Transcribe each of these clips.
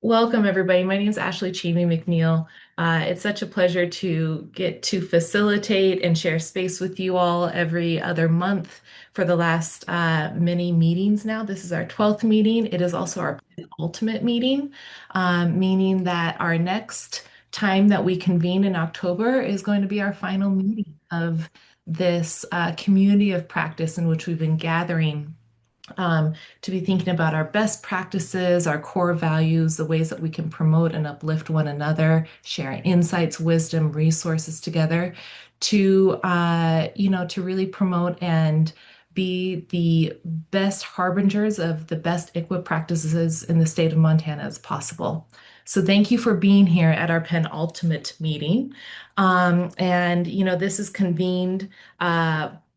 Welcome, everybody. My name is Ashley Cheney McNeil. It's such a pleasure to get to facilitate and share space with you all every other month for the last many meetings now. This is our 12th meeting. It is also our ultimate meeting, meaning that our next time that we convene in October is going to be our final meeting of this community of practice in which we've been gathering to be thinking about our best practices, our core values, the ways that we can promote and uplift one another, share insights, wisdom, resources together to really promote and be the best harbingers of the best ICWA practices in the state of Montana as possible. So thank you for being here at our penultimate meeting. This is convened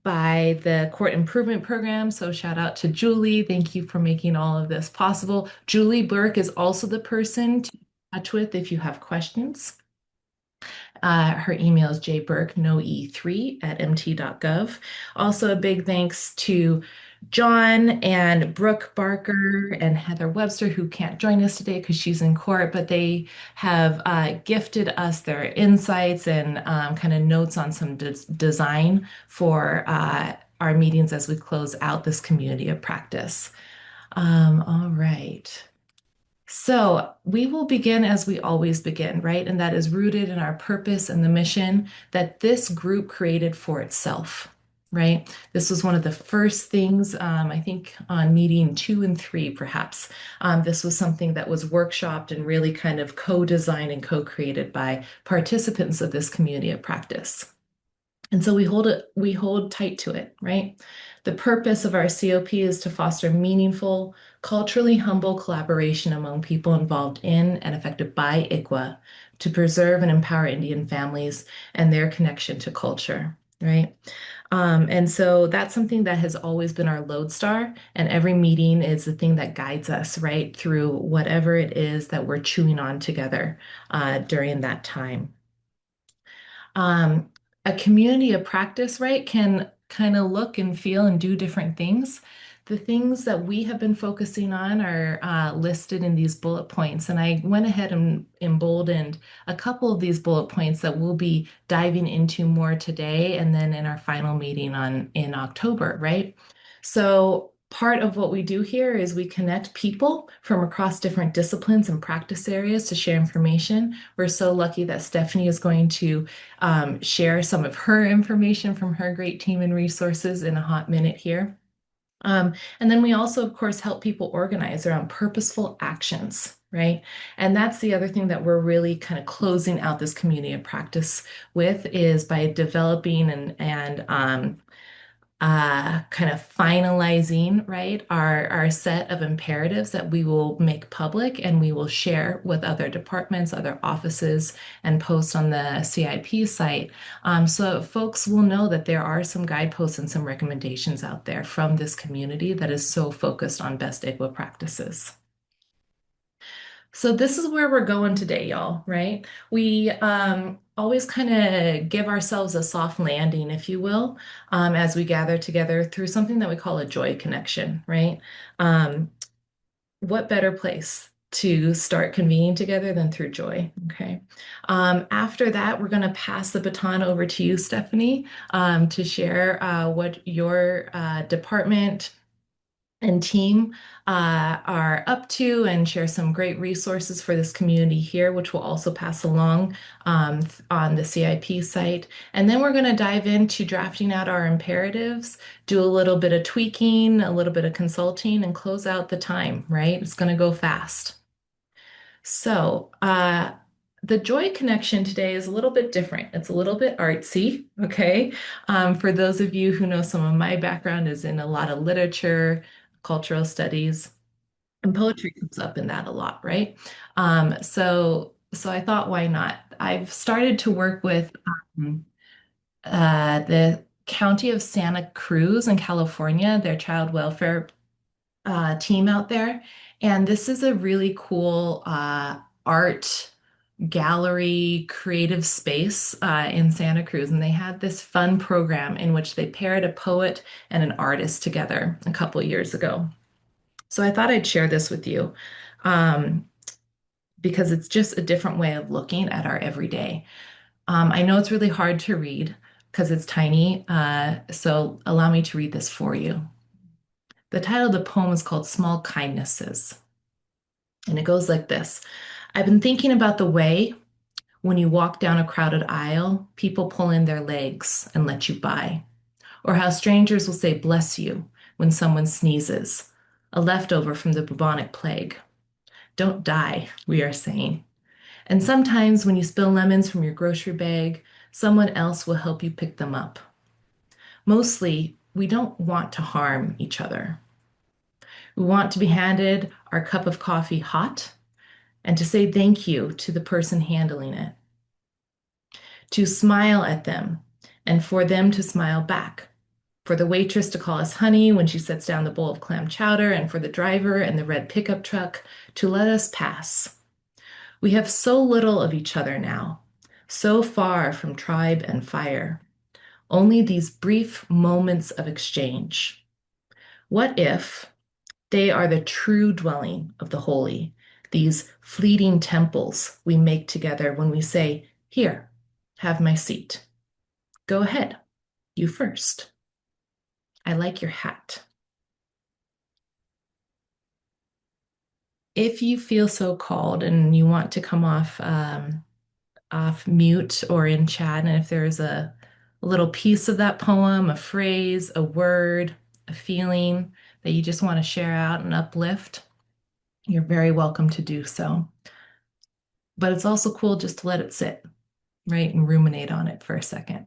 by the Court Improvement Program. So shout out to Julie. Thank you for making all of this possible. Julie Burke is also the person to touch with if you have questions. Her email is jburke, no E3 at mt.gov. Also, a big thanks to John and Brooke Barker and Heather Webster, who can't join us today because she's in court, but they have gifted us their insights and kind of notes on some design for our meetings as we close out this community of practice. All right. So we will begin as we always begin, right? And that is rooted in our purpose and the mission that this group created for itself, right? This was one of the first things, I think, on meeting 2 and 3, perhaps. This was something that was workshopped and really kind of co-designed and co-created by participants of this community of practice. And so we hold tight to it, right? The purpose of our COP is to foster meaningful, culturally humble collaboration among people involved in and affected by ICWA to preserve and empower Indian families and their connection to culture, right? And so that's something that has always been our lodestar, and every meeting is the thing that guides us, right, through whatever it is that we're chewing on together during that time. Um, a community of practice, right, can kind of look and feel and do different things. The things that we have been focusing on are listed in these bullet points, and I went ahead and emboldened a couple of these bullet points that we'll be diving into more today and then in our final meeting in October, right? So part of what we do here is we connect people from across different disciplines and practice areas to share information. We're so lucky that Stephanie is going to share some of her information from her great team and resources in a hot minute here. And then we also, of course, help people organize around purposeful actions, right? And that's the other thing that we're really kind of closing out this community of practice with is by developing and kind of finalizing, right, our set of imperatives that we will make public and we will share with other departments, other offices, and post on the CIP site. So folks will know that there are some guideposts and some recommendations out there from this community that is so focused on best ICWA practices. So this is where we're going today, y'all, right? We always kind of give ourselves a soft landing, if you will, as we gather together through something that we call a joy connection, right? Um, what better place to start convening together than through joy? Okay. After that, we're going to pass the baton over to you, Stephanie, to share what your department and team are up to and share some great resources for this community here, which we'll also pass along on the CIP site. And then we're going to dive into drafting out our imperatives, do a little bit of tweaking, a little bit of consulting, and close out the time, right? It's going to go fast. So, the joy connection today is a little bit different. It's a little bit artsy, okay? For those of you who know some of my background is in a lot of literature, cultural studies, and poetry comes up in that a lot, right? So I thought, why not? I've started to work with um, the County of Santa Cruz in California, their child welfare team out there. And this is a really cool art gallery creative space in Santa Cruz. And they had this fun program in which they paired a poet and an artist together a couple years ago. So I thought I'd share this with you. Um, because it's just a different way of looking at our everyday. I know it's really hard to read because it's tiny, so allow me to read this for you. The title of the poem is called Small Kindnesses, and it goes like this. I've been thinking about the way when you walk down a crowded aisle, people pull in their legs and let you by, or how strangers will say bless you when someone sneezes, a leftover from the bubonic plague. Don't die, we are saying. And sometimes when you spill lemons from your grocery bag, someone else will help you pick them up. Mostly, we don't want to harm each other. We want to be handed our cup of coffee hot and to say thank you to the person handling it, to smile at them and for them to smile back, for the waitress to call us honey when she sets down the bowl of clam chowder, and for the driver and the red pickup truck to let us pass. We have so little of each other now, so far from tribe and fire, only these brief moments of exchange. What if they are the true dwelling of the holy, these fleeting temples we make together when we say, here, have my seat. Go ahead, you first. I like your hat. If you feel so called and you want to come off mute or in chat, and if there's a little piece of that poem, a phrase, a word, a feeling that you just want to share out and uplift, you're very welcome to do so. But it's also cool just to let it sit, right, and ruminate on it for a second.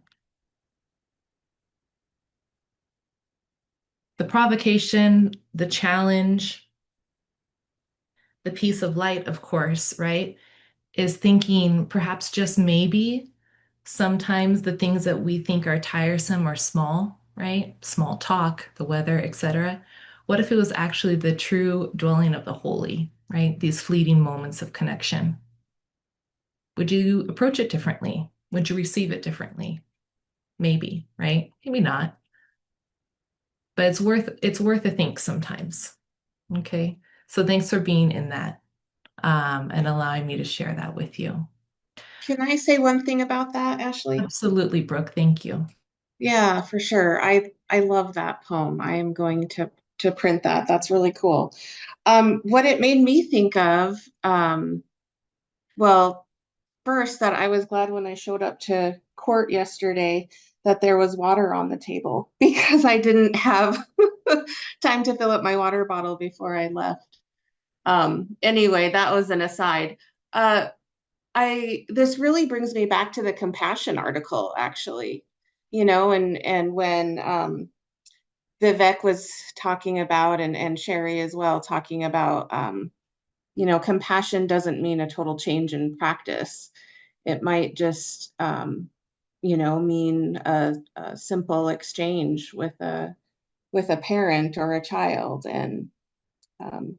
The provocation, the challenge, the piece of light, of course, right, is thinking perhaps just maybe sometimes the things that we think are tiresome are small, right? Small talk, the weather, etc. What if it was actually the true dwelling of the holy, right? These fleeting moments of connection. Would you approach it differently? Would you receive it differently? Maybe, right? Maybe not. But it's worth a think sometimes. Okay. So thanks for being in that and allowing me to share that with you. Can I say one thing about that, Ashley? Absolutely, Brooke. Thank you. Yeah, for sure. I love that poem. I am going to print that. That's really cool. What it made me think of, well, first that I was glad when I showed up to court yesterday that there was water on the table because I didn't have time to fill up my water bottle before I left. Anyway, that was an aside. Uh, I this really brings me back to the compassion article, actually. And when Vivek was talking about, and Sherry as well, talking about, compassion doesn't mean a total change in practice. It might just, mean a simple exchange with a parent or a child. And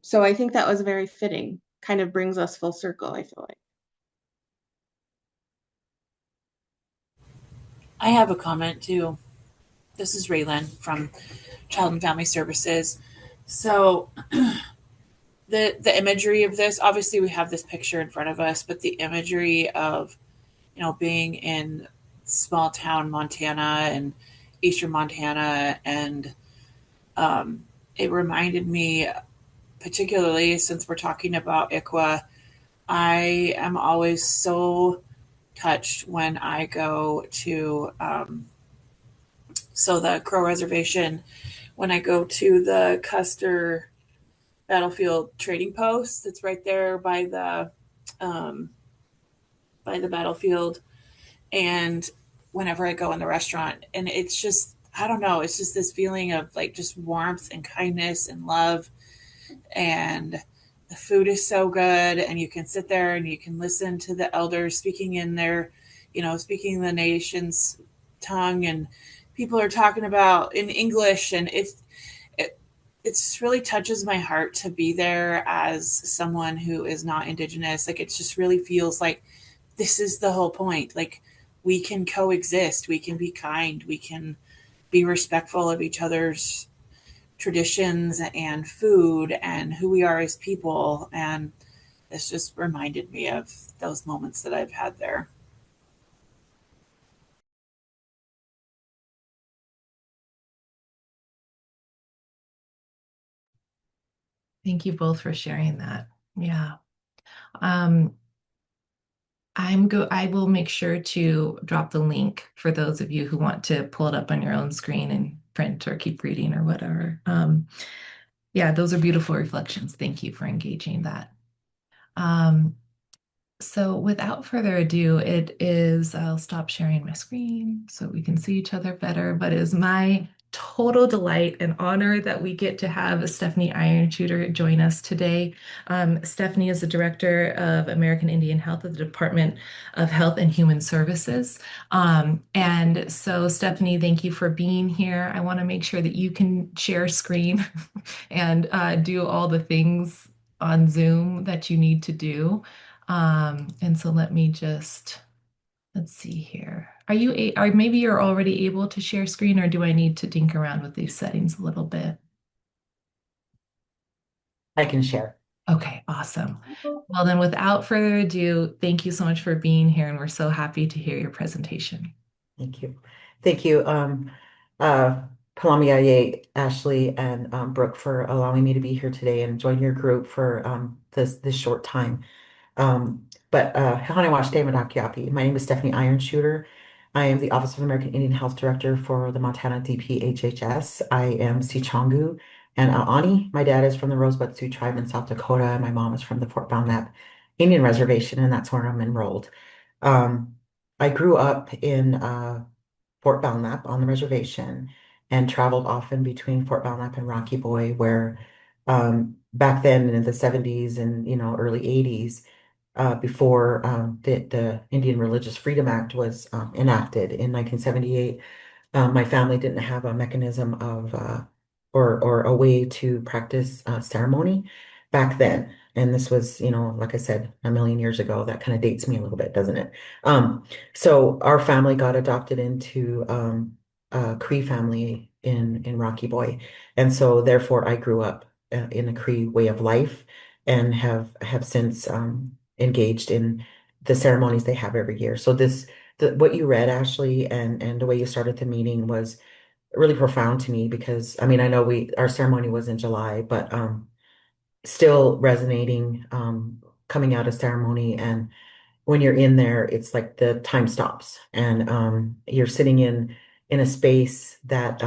so I think that was very fitting. Kind of brings us full circle, I feel like. I have a comment too. This is Raylan from Child and Family Services. So the imagery of this, obviously we have this picture in front of us, but the imagery of, being in small town Montana and eastern Montana, and it reminded me, particularly since we're talking about ICWA, I am always so touched when I go to the Crow Reservation, when I go to the Custer Battlefield Trading Post that's right there um, by the battlefield, and whenever I go in the restaurant, and it's just, I don't know, it's just this feeling of like just warmth and kindness and love, and the food is so good, and you can sit there and you can listen to the elders speaking in their, speaking the nation's tongue, and people are talking about in English, and it it just really touches my heart to be there as someone who is not indigenous. Like, it just really feels like this is the whole point. Like, we can coexist, we can be kind, we can be respectful of each other's traditions and food and who we are as people. And it's just reminded me of those moments that I've had there. Thank you both for sharing that. Yeah. Um, I will make sure to drop the link for those of you who want to pull it up on your own screen and print or keep reading or whatever. Yeah, those are beautiful reflections. Thank you for engaging that. Um, So without further ado, I'll stop sharing my screen so we can see each other better, but it is my total delight and honor that we get to have Stephanie Ironshooter join us today. Stephanie is the Director of American Indian Health at the Department of Health and Human Services. And so Stephanie, thank you for being here. I want to make sure that you can share screen and do all the things on Zoom that you need to do. And so let's see here. Are maybe you're already able to share screen, or do I need to dink around with these settings a little bit? I can share. Okay, awesome. Well, then without further ado, thank you so much for being here, and we're so happy to hear your presentation. Thank you. Thank you, uh, Palamiaye, Ashley, and Brooke for allowing me to be here today and join your group for this short time. Haniwash David. My name is Stephanie Ironshooter. I am the Office of American Indian Health Director for the Montana DPHHS. I am Sichongu and Aani. My dad is from the Rosebud Sioux Tribe in South Dakota, and my mom is from the Fort Belknap Indian Reservation, and that's where I'm enrolled. Um, I grew up in Fort Belknap on the reservation and traveled often between Fort Belknap and Rocky Boy, where back then in the 70s and early 80s, before the Indian Religious Freedom Act was enacted in 1978, my family didn't have a mechanism of or a way to practice ceremony back then. And this was, like I said, a million years ago. That kind of dates me a little bit, doesn't it? So our family got adopted into a Cree family in Rocky Boy, and so therefore I grew up in a Cree way of life and have since engaged in the ceremonies they have every year. So what you read, Ashley, and the way you started the meeting was really profound to me because I mean I know we our ceremony was in July, but still resonating coming out of ceremony, and when you're in there, it's like the time stops and you're sitting in a space that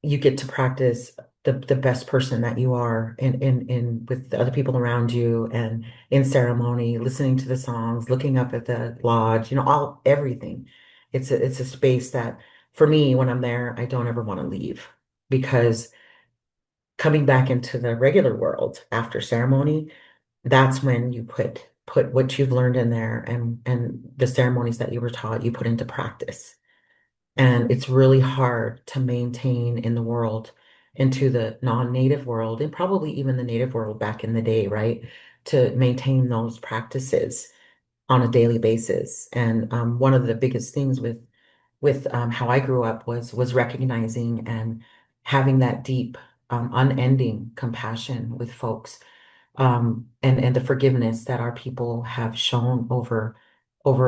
you get to practice the best person that you are in with the other people around you and in ceremony, listening to the songs, looking up at the lodge, all everything. It's a space that for me, when I'm there, I don't ever want to leave because coming back into the regular world after ceremony, that's when you put what you've learned in there and the ceremonies that you were taught, you put into practice. And it's really hard to maintain in the world into the non-native world and probably even the native world back in the day, right? To maintain those practices on a daily basis. And one of the biggest things with how I grew up was recognizing and having that deep, unending compassion with folks, and the forgiveness that our people have shown over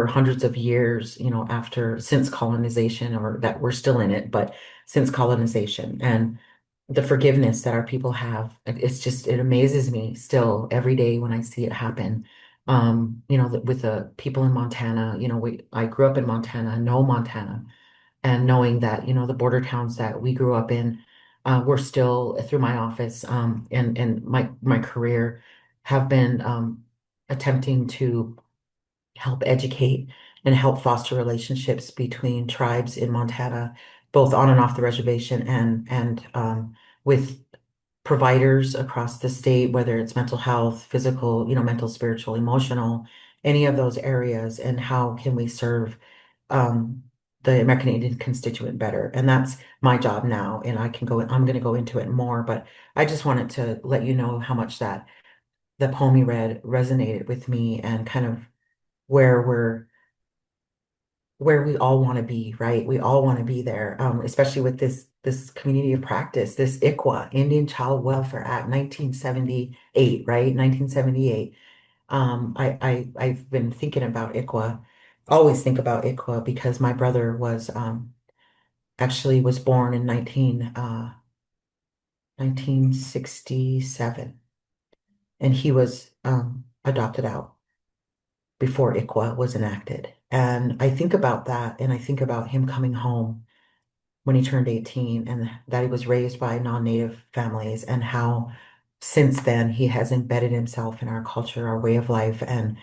hundreds of years, after since colonization, or that we're still in it, but since colonization and the forgiveness that our people have, it amazes me still every day when I see it happen. With the people in Montana, I grew up in Montana, know Montana, and knowing that, the border towns that we grew up in, we're still through my office, and my career have been attempting to help educate and help foster relationships between tribes in Montana, both on and off the reservation and with providers across the state, whether it's mental health, physical, mental, spiritual, emotional, any of those areas, and how can we serve um, the American Indian constituent better. And that's my job now. And I'm going to go into it more, but I just wanted to let you know how much that the poem you read resonated with me and kind of where where we all want to be, right? We all want to be there, especially with this this community of practice, this ICWA, Indian Child Welfare Act, 1978, right? 1978. I've been thinking about ICWA, always think about ICWA because my brother was actually was born in 1967, and he was adopted out before ICWA was enacted. And I think about that, and I think about him coming home when he turned 18 and that he was raised by non-native families, and how since then he has embedded himself in our culture, our way of life, and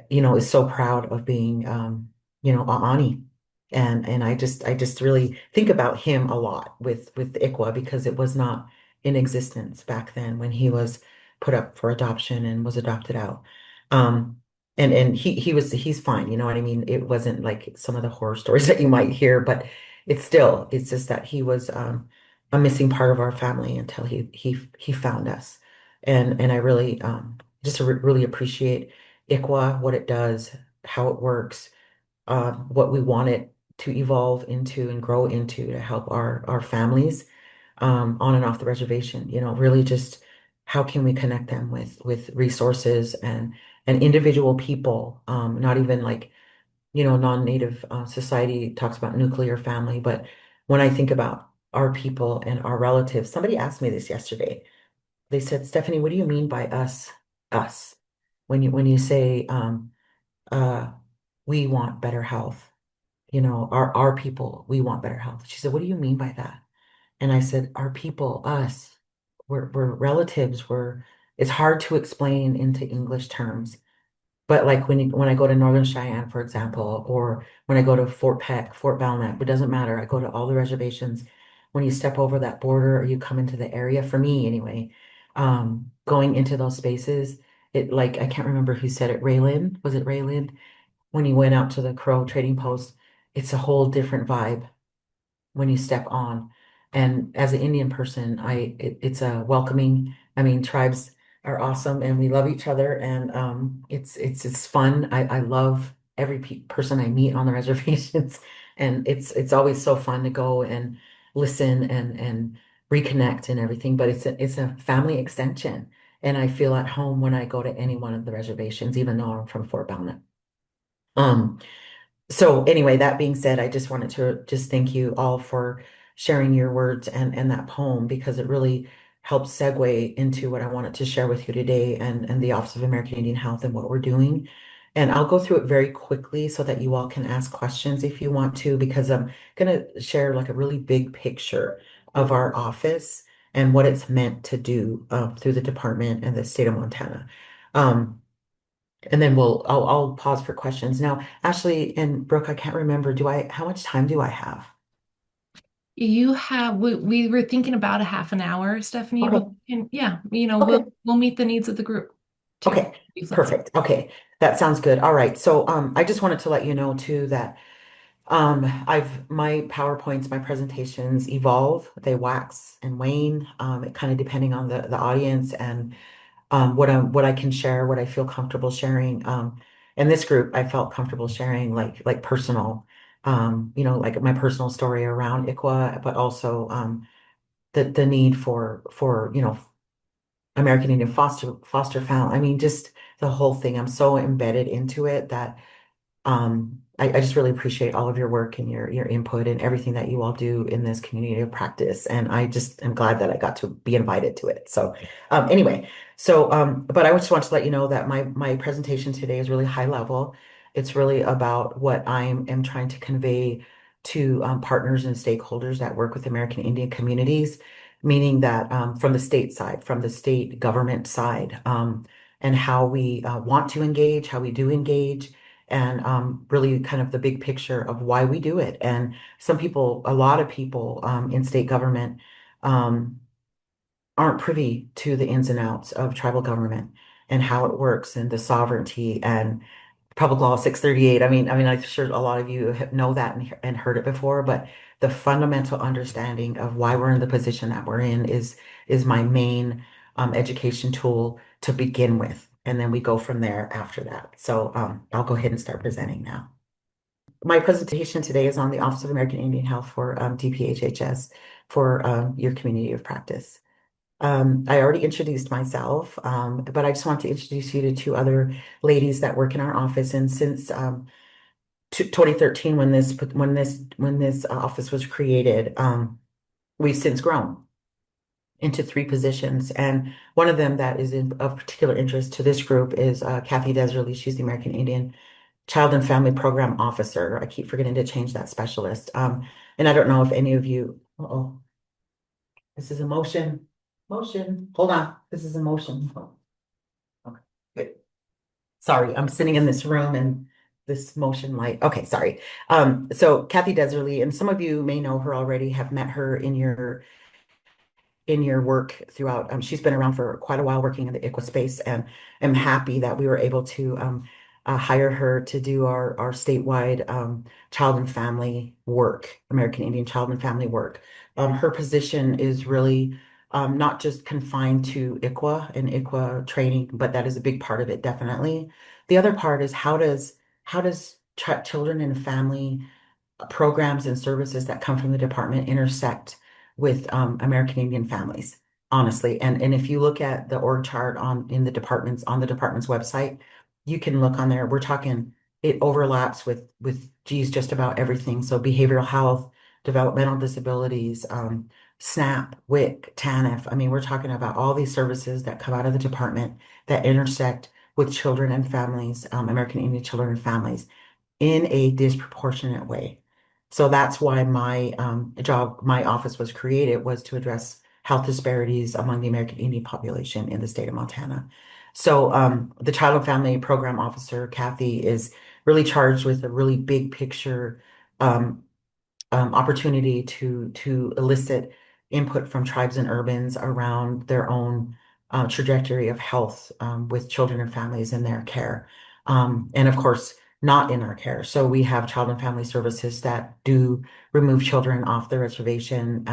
is so proud of being, a Ani. And I just really think about him a lot with ICWA because it was not in existence back then when he was put up for adoption and was adopted out. Um, and he's fine, you know what I mean? It wasn't like some of the horror stories that you might hear, but it's just that he was a missing part of our family until he found us. And I really just really appreciate ICWA, what it does, how it works, what we want it to evolve into and grow into to help our families on and off the reservation. Really just how can we connect them with resources and individual people, not even like, non-native society talks about nuclear family, but when I think about our people and our relatives, somebody asked me this yesterday. They said, Stephanie, what do you mean by us, us? When you say uh, we want better health. Our people, we want better health. She said, what do you mean by that? And I said, our people, us, we're relatives. It's hard to explain into English terms. But like when I go to Northern Cheyenne, for example, or when I go to Fort Peck, Fort Belknap, it doesn't matter. I go to all the reservations. When you step over that border or you come into the area, for me anyway, going into those spaces, it like I can't remember who said it. Raylan, was it Raylan? When you went out to the Crow trading post, it's a whole different vibe when you step on. And as an Indian person, it's a welcoming. I mean, tribes are awesome and we love each other, and it's fun. I love every person I meet on the reservations, and it's always so fun to go and listen and reconnect and everything. But it's a family extension, and I feel at home when I go to any one of the reservations, even though I'm from Fort Belknap. Um, so anyway, that being said, I just wanted to just thank you all for sharing your words and that poem because it really helps segue into what I wanted to share with you today and the Office of American Indian Health and what we're doing. And I'll go through it very quickly so that you all can ask questions if you want to, because I'm going to share like a really big picture of our office and what it's meant to do through the department and the state of Montana. Um, and then I'll pause for questions. Now, Ashley and Brooke, I can't remember, how much time do I have? We were thinking about a half an hour, Stephanie, but Okay. yeah, Okay. we'll meet the needs of the group too. Okay. Be flexible. Perfect. Okay. That sounds good. All right. So I just wanted to let you know too that my PowerPoints, my presentations evolve, they wax and wane, it kind of depending on the audience and what I can share, what I feel comfortable sharing. In this group, I felt comfortable sharing like personal, like my personal story around ICWA, but also the need for American Indian foster family. I mean, just the whole thing. I'm so embedded into it that I just really appreciate all of your work and your input and everything that you all do in this community of practice. And I just am glad that I got to be invited to it. So anyway, but I just want to let you know that my presentation today is really high level. It's really about what I am trying to convey to partners and stakeholders that work with American Indian communities, meaning that from the state side, from the state government side, and how we want to engage, how we do engage and really kind of the big picture of why we do it. And a lot of people in state government um, aren't privy to the ins and outs of tribal government and how it works and the sovereignty and Public Law 638. I mean, I'm sure a lot of you know that and heard it before, but the fundamental understanding of why we're in the position that we're in is my main education tool to begin with, and then we go from there after that. So I'll go ahead and start presenting now. my presentation today is on the Office of American Indian Health for DPHHS for your community of practice. I already introduced myself, but I just want to introduce you to two other ladies that work in our office. And since 2013, when this office was created, we've since grown into three positions. And one of them that is of particular interest to this group is Kathy Deserly. She's the American Indian Child and Family Program Officer. I keep forgetting to change that specialist. And I don't know if any of you, oh, this is a motion. Motion. Hold on. This is a motion. Okay, good. Sorry, I'm sitting in this room and this motion light. Okay, sorry. So Kathy Deserly, and some of you may know her already, have met her in your work throughout. She's been around for quite a while working in the ICWA space, and I'm happy that we were able to hire her to do our statewide child and family work, American Indian child and family work. Her position is really not just confined to ICWA and ICWA training, but that is a big part of it, definitely. The other part is how does children and family programs and services that come from the department intersect with American Indian families, honestly. And if you look at the org chart on the department's website, you can look on there. We're talking it overlaps with geez, just about everything. So behavioral health, developmental disabilities, SNAP, WIC, TANF. I mean, we're talking about all these services that come out of the department that intersect with children and families, American Indian children and families in a disproportionate way. So that's why my office was created, was to address health disparities among the American Indian population in the state of Montana. So the Child and Family Program Officer, Kathy, is really charged with a really big picture um, opportunity to elicit input from tribes and urbans around their own trajectory of health with children and families in their care. And of course, not in our care. So we have child and family services that do remove children off the reservation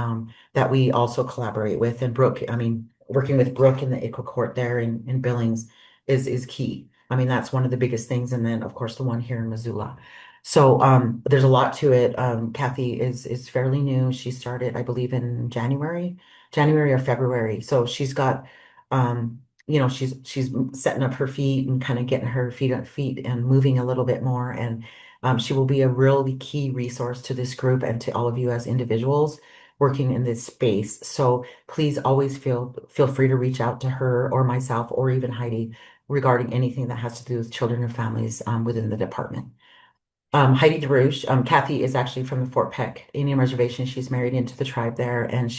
that we also collaborate with. And Brooke, I mean, working with Brooke in the ICWA court there in Billings is key. I mean, that's one of the biggest things. And then, of course, the one here in Missoula. So there's a lot to it. Kathy is fairly new. She started, I believe, in January or February. So she's got, she's setting up her feet and kind of getting her feet on feet and moving a little bit more. And she will be a really key resource to this group and to all of you as individuals working in this space. So please always feel free to reach out to her or myself or even Heidi regarding anything that has to do with children and families within the department. Heidi DeRouche, Kathy is actually from the Fort Peck Indian Reservation. She's married into the tribe there, and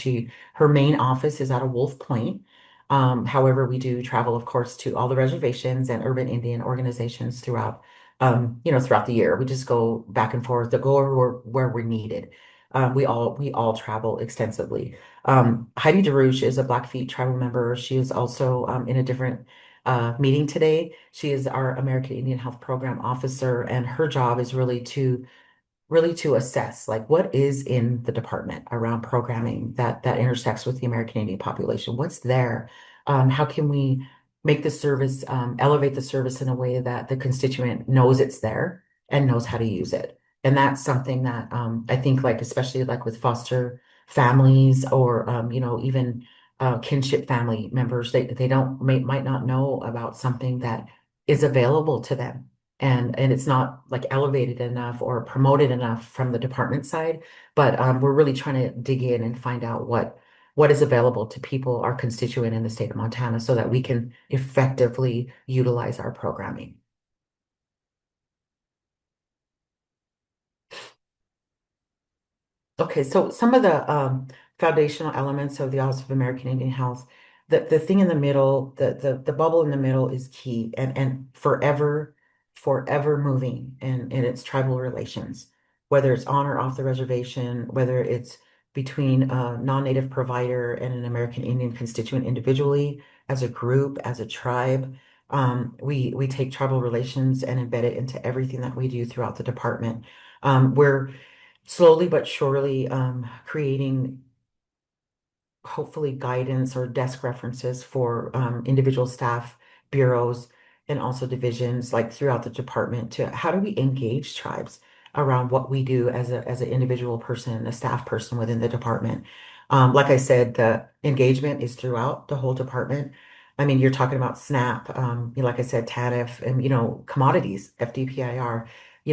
her main office is out of Wolf Point. However, we do travel, of course, to all the reservations and urban Indian organizations throughout the year. We just go back and forth to go over where we're needed. We all travel extensively. Heidi DeRouche is a Blackfeet tribal member. She is also in a different meeting today. She is our American Indian Health Program Officer, and her job is really to assess like what is in the department around programming that intersects with the American Indian population. What's there? How can we make the service elevate the service in a way that the constituent knows it's there and knows how to use it? And that's something that I think like especially like with foster families or even kinship family members, they might not know about something that is available to them and it's not like elevated enough or promoted enough from the department side, but we're really trying to dig in and find out what is available to people, our constituent in the state of Montana, so that we can effectively utilize our programming. Okay, so some of the foundational elements of the Office of American Indian Health, the thing in the middle, the bubble in the middle is key and forever moving in its tribal relations, whether it's on or off the reservation, whether it's between a non-native provider and an American Indian constituent individually, as a group, as a tribe. We take tribal relations and embed it into everything that we do throughout the department. We're slowly but surely creating hopefully guidance or desk references for individual staff, bureaus, and also divisions like throughout the department to how do we engage tribes? around what we do as an individual person, a staff person within the department. Like I said, the engagement is throughout the whole department. I mean, you're talking about SNAP, like I said, TANF, and commodities, FDPIR.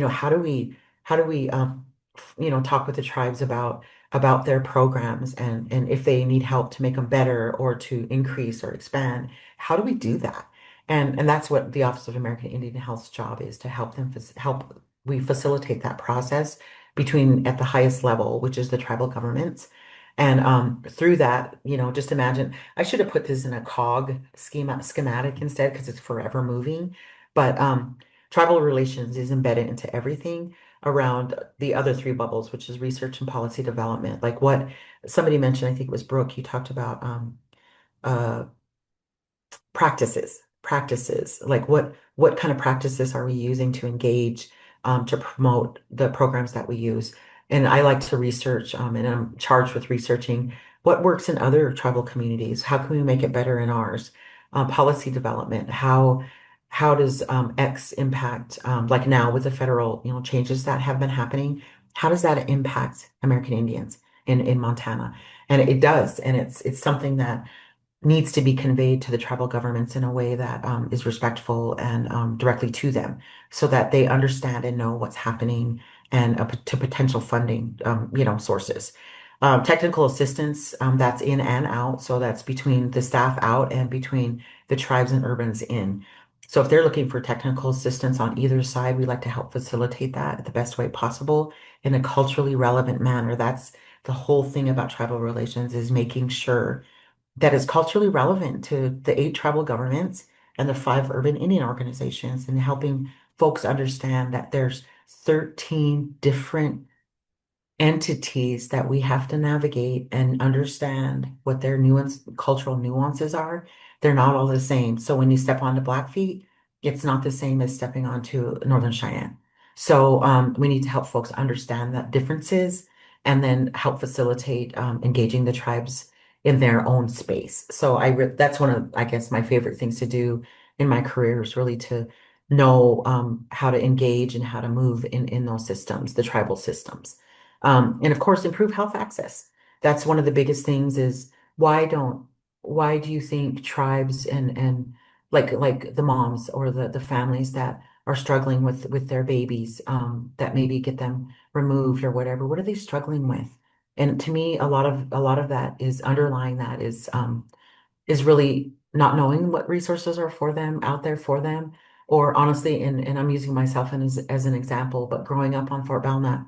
How do we talk with the tribes about their programs and if they need help to make them better or to increase or expand? How do we do that? And that's what the Office of American Indian Health's job is, to help them help we facilitate that process between at the highest level, which is the tribal governments. And through that, just imagine, I should have put this in a cog schematic instead because it's forever moving. But tribal relations is embedded into everything around the other three bubbles, which is research and policy development. Like what somebody mentioned, I think it was Brooke, you talked about uh, practices, like what kind of practices are we using to engage, to promote the programs that we use. And I like to research, and I'm charged with researching what works in other tribal communities. How can we make it better in ours? Policy development, how does X impact, like now with the federal changes that have been happening, how does that impact American Indians in Montana? And it does, and it's something that needs to be conveyed to the tribal governments in a way that is respectful and directly to them so that they understand and know what's happening and to potential funding sources. Technical assistance, that's in and out. So that's between the staff out and between the tribes and urbans in. So if they're looking for technical assistance on either side, we like to help facilitate that the best way possible in a culturally relevant manner. That's the whole thing about tribal relations, is making sure that is culturally relevant to the 8 tribal governments and the 5 urban Indian organizations, and helping folks understand that there's 13 different entities that we have to navigate and understand what their cultural nuances are. They're not all the same. So when you step onto Blackfeet, it's not the same as stepping onto Northern Cheyenne. So we need to help folks understand that differences and then help facilitate engaging the tribes in their own space. So that's one of, I guess, my favorite things to do in my career, is really to know how to engage and how to move in those systems, the tribal systems. And of course, improve health access. That's one of the biggest things, is why do you think tribes and like the moms or the families that are struggling with their babies, that maybe get them removed or whatever, what are they struggling with? And to me, a lot of that is underlying, that is really not knowing what resources are for them, out there for them. Or honestly, and I'm using myself as an example, but growing up on Fort Belknap,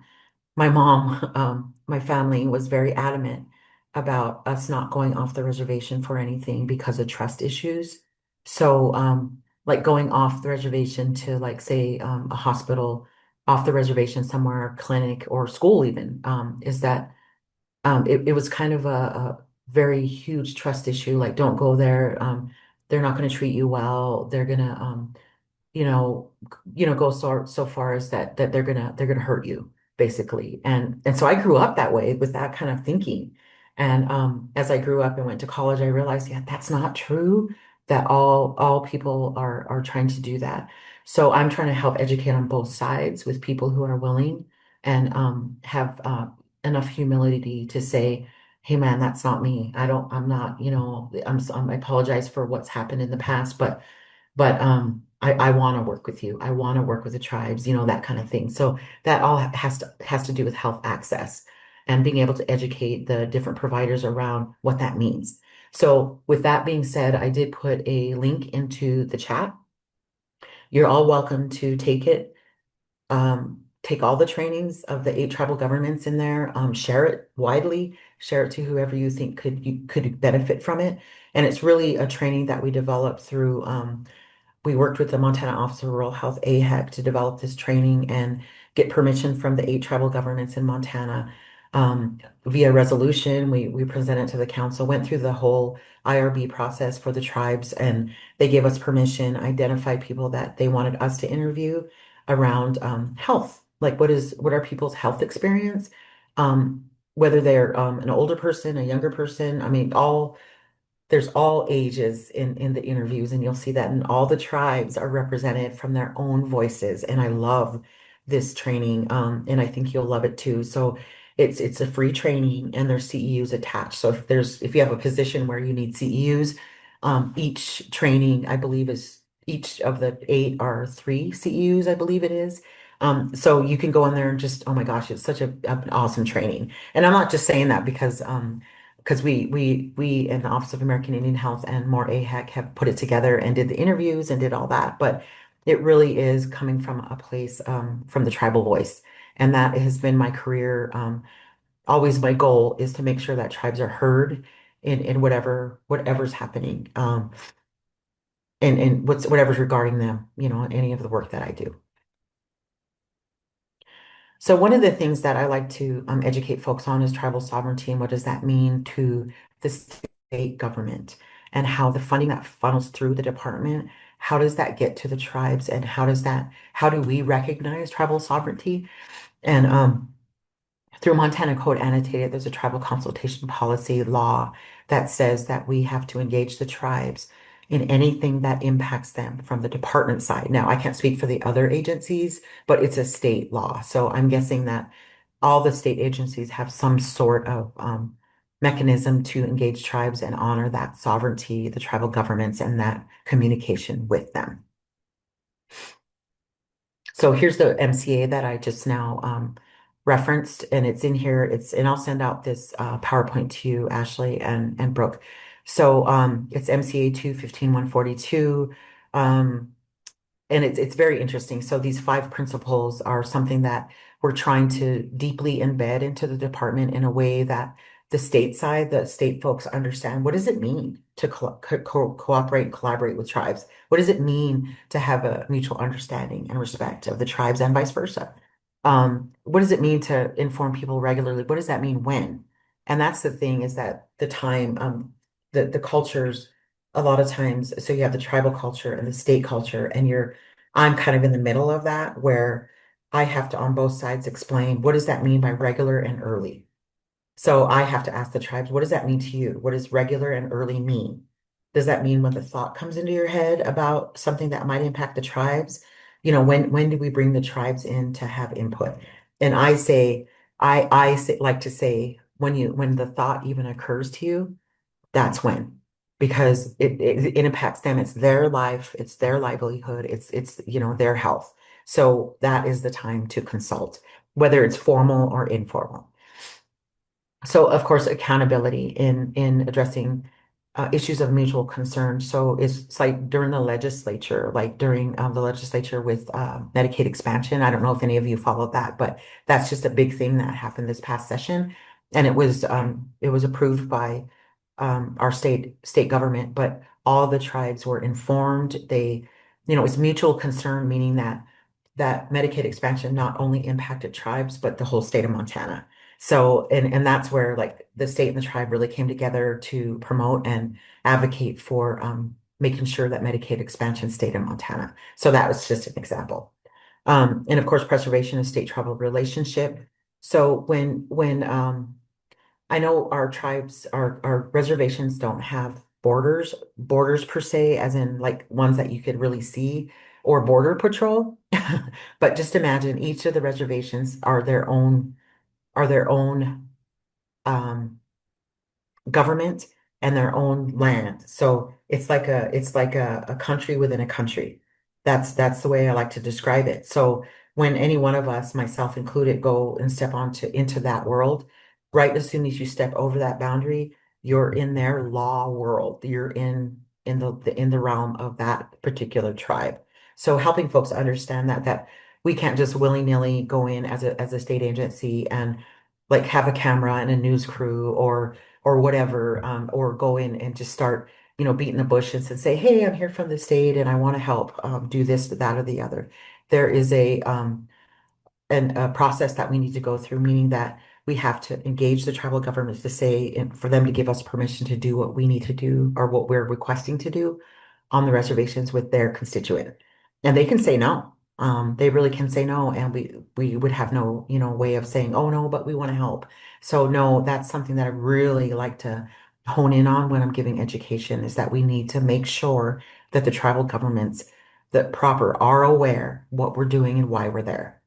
my mom, my family was very adamant about us not going off the reservation for anything because of trust issues. So, like going off the reservation to, like, say, a hospital off the reservation somewhere, clinic or school even, is that it was kind of a very huge trust issue. Like, don't go there. They're not going to treat you well. They're gonna, you know, go so far as that they're gonna hurt you, basically. And so I grew up that way with that kind of thinking. And as I grew up and went to college, I realized, yeah, that's not true, that all people are trying to do that. So I'm trying to help educate on both sides with people who are willing and have enough humility to say, hey man, that's not me. I'm not, I apologize for what's happened in the past, but I want to work with you. I want to work with the tribes, that kind of thing. So that all has to do with health access and being able to educate the different providers around what that means. So with that being said, I did put a link into the chat. You're all welcome to take it. Take all the trainings of the 8 tribal governments in there, share it widely, share it to whoever you think could benefit from it. And it's really a training that we developed through we worked with the Montana Office of Rural Health, AHEC, to develop this training and get permission from the 8 tribal governments in Montana. Via resolution, we presented to the council, went through the whole IRB process for the tribes, and they gave us permission, identified people that they wanted us to interview around health. Like, what are people's health experience? Whether they're an older person, a younger person, I mean, there's all ages in the interviews, and you'll see that, and all the tribes are represented from their own voices. And I love this training, and I think you'll love it too. So it's a free training, and there's CEUs attached. So if you have a position where you need CEUs, each training I believe is each of the eight are three CEUs, I believe it is. So you can go in there and just, oh my gosh, it's such an awesome training. And I'm not just saying that because we in the Office of American Indian Health and more AHEC have put it together and did the interviews and did all that, but it really is coming from a place from the tribal voice, and that has been my career. Always my goal is to make sure that tribes are heard in whatever's happening, and whatever's regarding them, any of the work that I do. So one of the things that I like to educate folks on is tribal sovereignty and what does that mean to the state government and how the funding that funnels through the department, how does that get to the tribes and how do we recognize tribal sovereignty? And through Montana Code Annotated, there's a tribal consultation policy law that says that we have to engage the tribes in anything that impacts them from the department side. Now, I can't speak for the other agencies, but it's a state law. So I'm guessing that all the state agencies have some sort of mechanism to engage tribes and honor that sovereignty, the tribal governments, and that communication with them. So here's the MCA that I just now referenced, and it's in here. And I'll send out this PowerPoint to you, Ashley and Brooke. So it's MCA 215142. And it's very interesting. So these five principles are something that we're trying to deeply embed into the department in a way that the state folks understand. What does it mean to cooperate and collaborate with tribes? What does it mean to have a mutual understanding and respect of the tribes and vice versa? What does it mean to inform people regularly? What does that mean when? And that's the thing is that the time, the cultures, a lot of times, so you have the tribal culture and the state culture, and I'm kind of in the middle of that where I have to on both sides explain what does that mean by regular and early. So I have to ask the tribes, what does that mean to you? What does regular and early mean? Does that mean when the thought comes into your head about something that might impact the tribes? When do we bring the tribes in to have input? And like to say when the thought even occurs to you, that's when, because it impacts them. It's their life, it's their livelihood, it's their health. So that is the time to consult, whether it's formal or informal. So of course, accountability in addressing issues of mutual concern. So it's like during the legislature, like during the legislature with Medicaid expansion. I don't know if any of you followed that, but that's just a big thing that happened this past session, and it was approved by our state government, but all the tribes were informed. It was mutual concern, meaning that Medicaid expansion not only impacted tribes, but the whole state of Montana. So, and that's where like the state and the tribe really came together to promote and advocate for making sure that Medicaid expansion stayed in Montana. So that was just an example. And of course, preservation of state-tribal relationship. So when I know our tribes, our reservations don't have borders per se, as in like ones that you could really see, or border patrol. But just imagine each of the reservations are their own um, government and their own land. So it's like a country within a country. That's the way I like to describe it. So when any one of us, myself included, go and step into that world, right as soon as you step over that boundary, you're in their law world. You're in the realm of that particular tribe. So helping folks understand that we can't just willy-nilly go in as a state agency and like have a camera and a news crew or whatever, or go in and just start, beating the bushes and say, hey, I'm here from the state and I want to help do this, that, or the other. There is a process that we need to go through, meaning that we have to engage the tribal governments to say, and for them to give us permission to do what we need to do or what we're requesting to do on the reservations with their constituent. And they can say no. They really can say no, and we would have no, way of saying, oh no, but we want to help. So no, that's something that I really like to hone in on when I'm giving education is that we need to make sure that the tribal governments that proper are aware what we're doing and why we're there.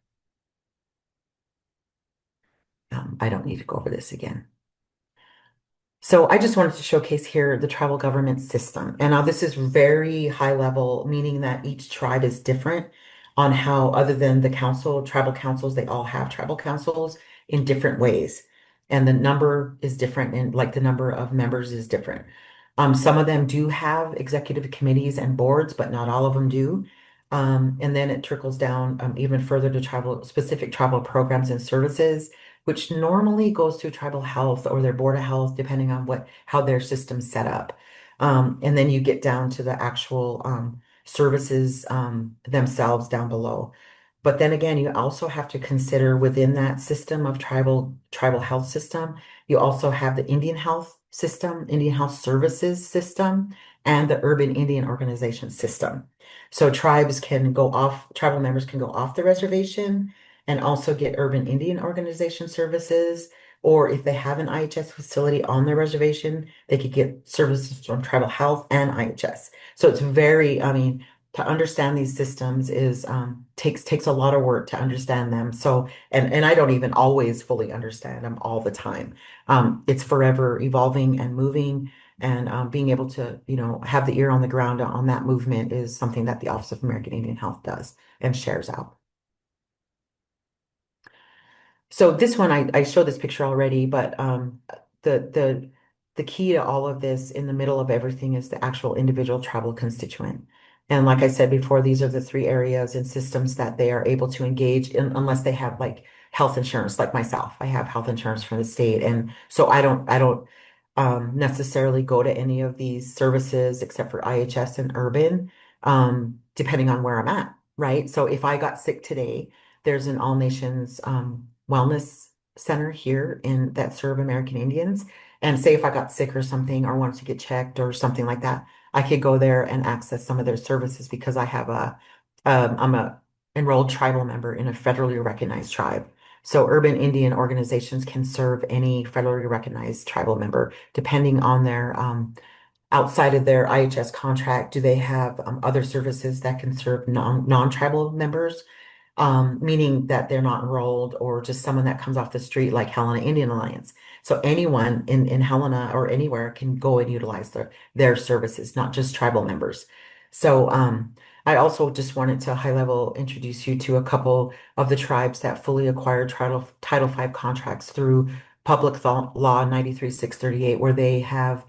I don't need to go over this again. So I just wanted to showcase here the tribal government system. And now this is very high level, meaning that each tribe is different on how, other than the council, tribal councils, they all have tribal councils in different ways. And the number is different, and like the number of members is different. Some of them do have executive committees and boards, but not all of them do. And then it trickles down even further to specific tribal programs and services, which normally goes through tribal health or their board of health, depending on how their system's set up. And then you get down to the actual services themselves down below. But then again, you also have to consider within that system of tribal health system, you also have the Indian health system, Indian health services system, and the urban Indian organization system. So tribal members can go off the reservation and also get urban Indian organization services. Or if they have an IHS facility on their reservation, they could get services from tribal health and IHS. So it's very, I mean, to understand these systems is takes a lot of work to understand them. So and I don't even always fully understand them all the time. It's forever evolving and moving, and being able to, have the ear on the ground on that movement is something that the Office of American Indian Health does and shares out. So this one, I showed this picture already, but the the the key to all of this in the middle of everything is the actual individual tribal constituent. And like I said before, these are the three areas and systems that they are able to engage in unless they have like health insurance, like myself. I have health insurance from the state. And so I don't necessarily go to any of these services except for IHS and urban, depending on where I'm at, right? So if I got sick today, there's an all nations wellness center here in that serve American Indians. And say if I got sick or something or wanted to get checked or something like that, I could go there and access some of their services because I'm a enrolled tribal member in a federally recognized tribe. So urban Indian organizations can serve any federally recognized tribal member depending on their outside of their IHS contract. Do they have other services that can serve non-tribal members? Meaning that they're not enrolled or just someone that comes off the street like Helena Indian Alliance. So anyone in Helena or anywhere can go and utilize their services, not just tribal members. So I also just wanted to high level introduce you to a couple of the tribes that fully acquired Title V contracts through Law 93-638, where they have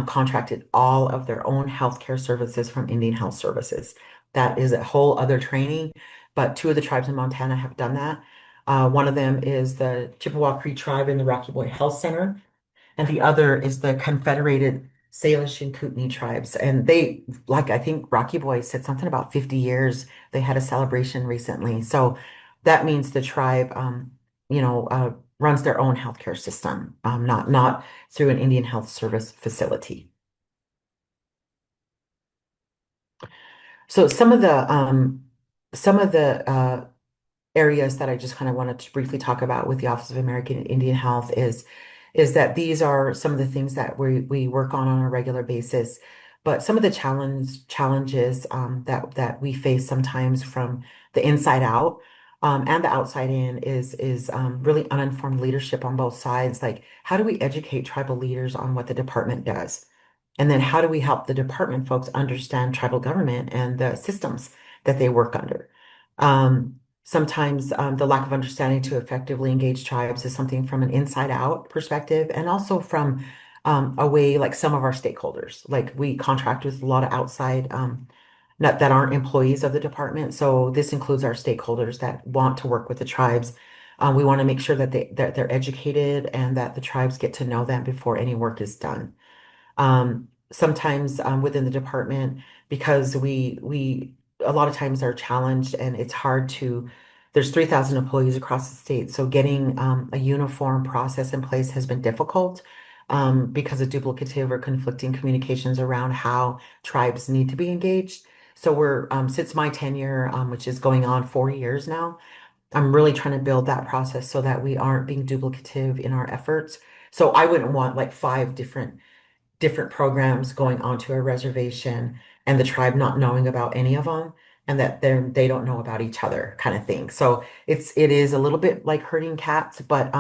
contracted all of their own healthcare services from Indian Health Services. That is a whole other training, but two of the tribes in Montana have done that. One of them is the Chippewa Cree tribe in the Rocky Boy Health Center, and the other is the Confederated Salish and Kootenai tribes. And they, like, I think Rocky Boy said something about 50 years. They had a celebration recently. So that means the tribe, runs their own healthcare system, not through an Indian Health Service facility. So some of the areas that I just kind of wanted to briefly talk about with the Office of American Indian Health is that these are some of the things that we work on a regular basis. But some of the challenges that we face sometimes from the inside out and the outside in is really uninformed leadership on both sides. Like, how do we educate tribal leaders on what the department does? And then how do we help the department folks understand tribal government and the systems that they work under? Sometimes the lack of understanding to effectively engage tribes is something from an inside out perspective and also from a way like some of our stakeholders. Like we contract with a lot of outside that aren't employees of the department. So this includes our stakeholders that want to work with the tribes. We want to make sure that they're educated and that the tribes get to know them before any work is done. Sometimes within the department, because we a lot of times are challenged and it's hard to, there's 3,000 employees across the state. So getting a uniform process in place has been difficult because of duplicative or conflicting communications around how tribes need to be engaged. So since my tenure, which is going on 4 years now, I'm really trying to build that process so that we aren't being duplicative in our efforts. So I wouldn't want like five different programs going onto a reservation and the tribe not knowing about any of them and that they don't know about each other kind of thing. So it is a little bit like herding cats, but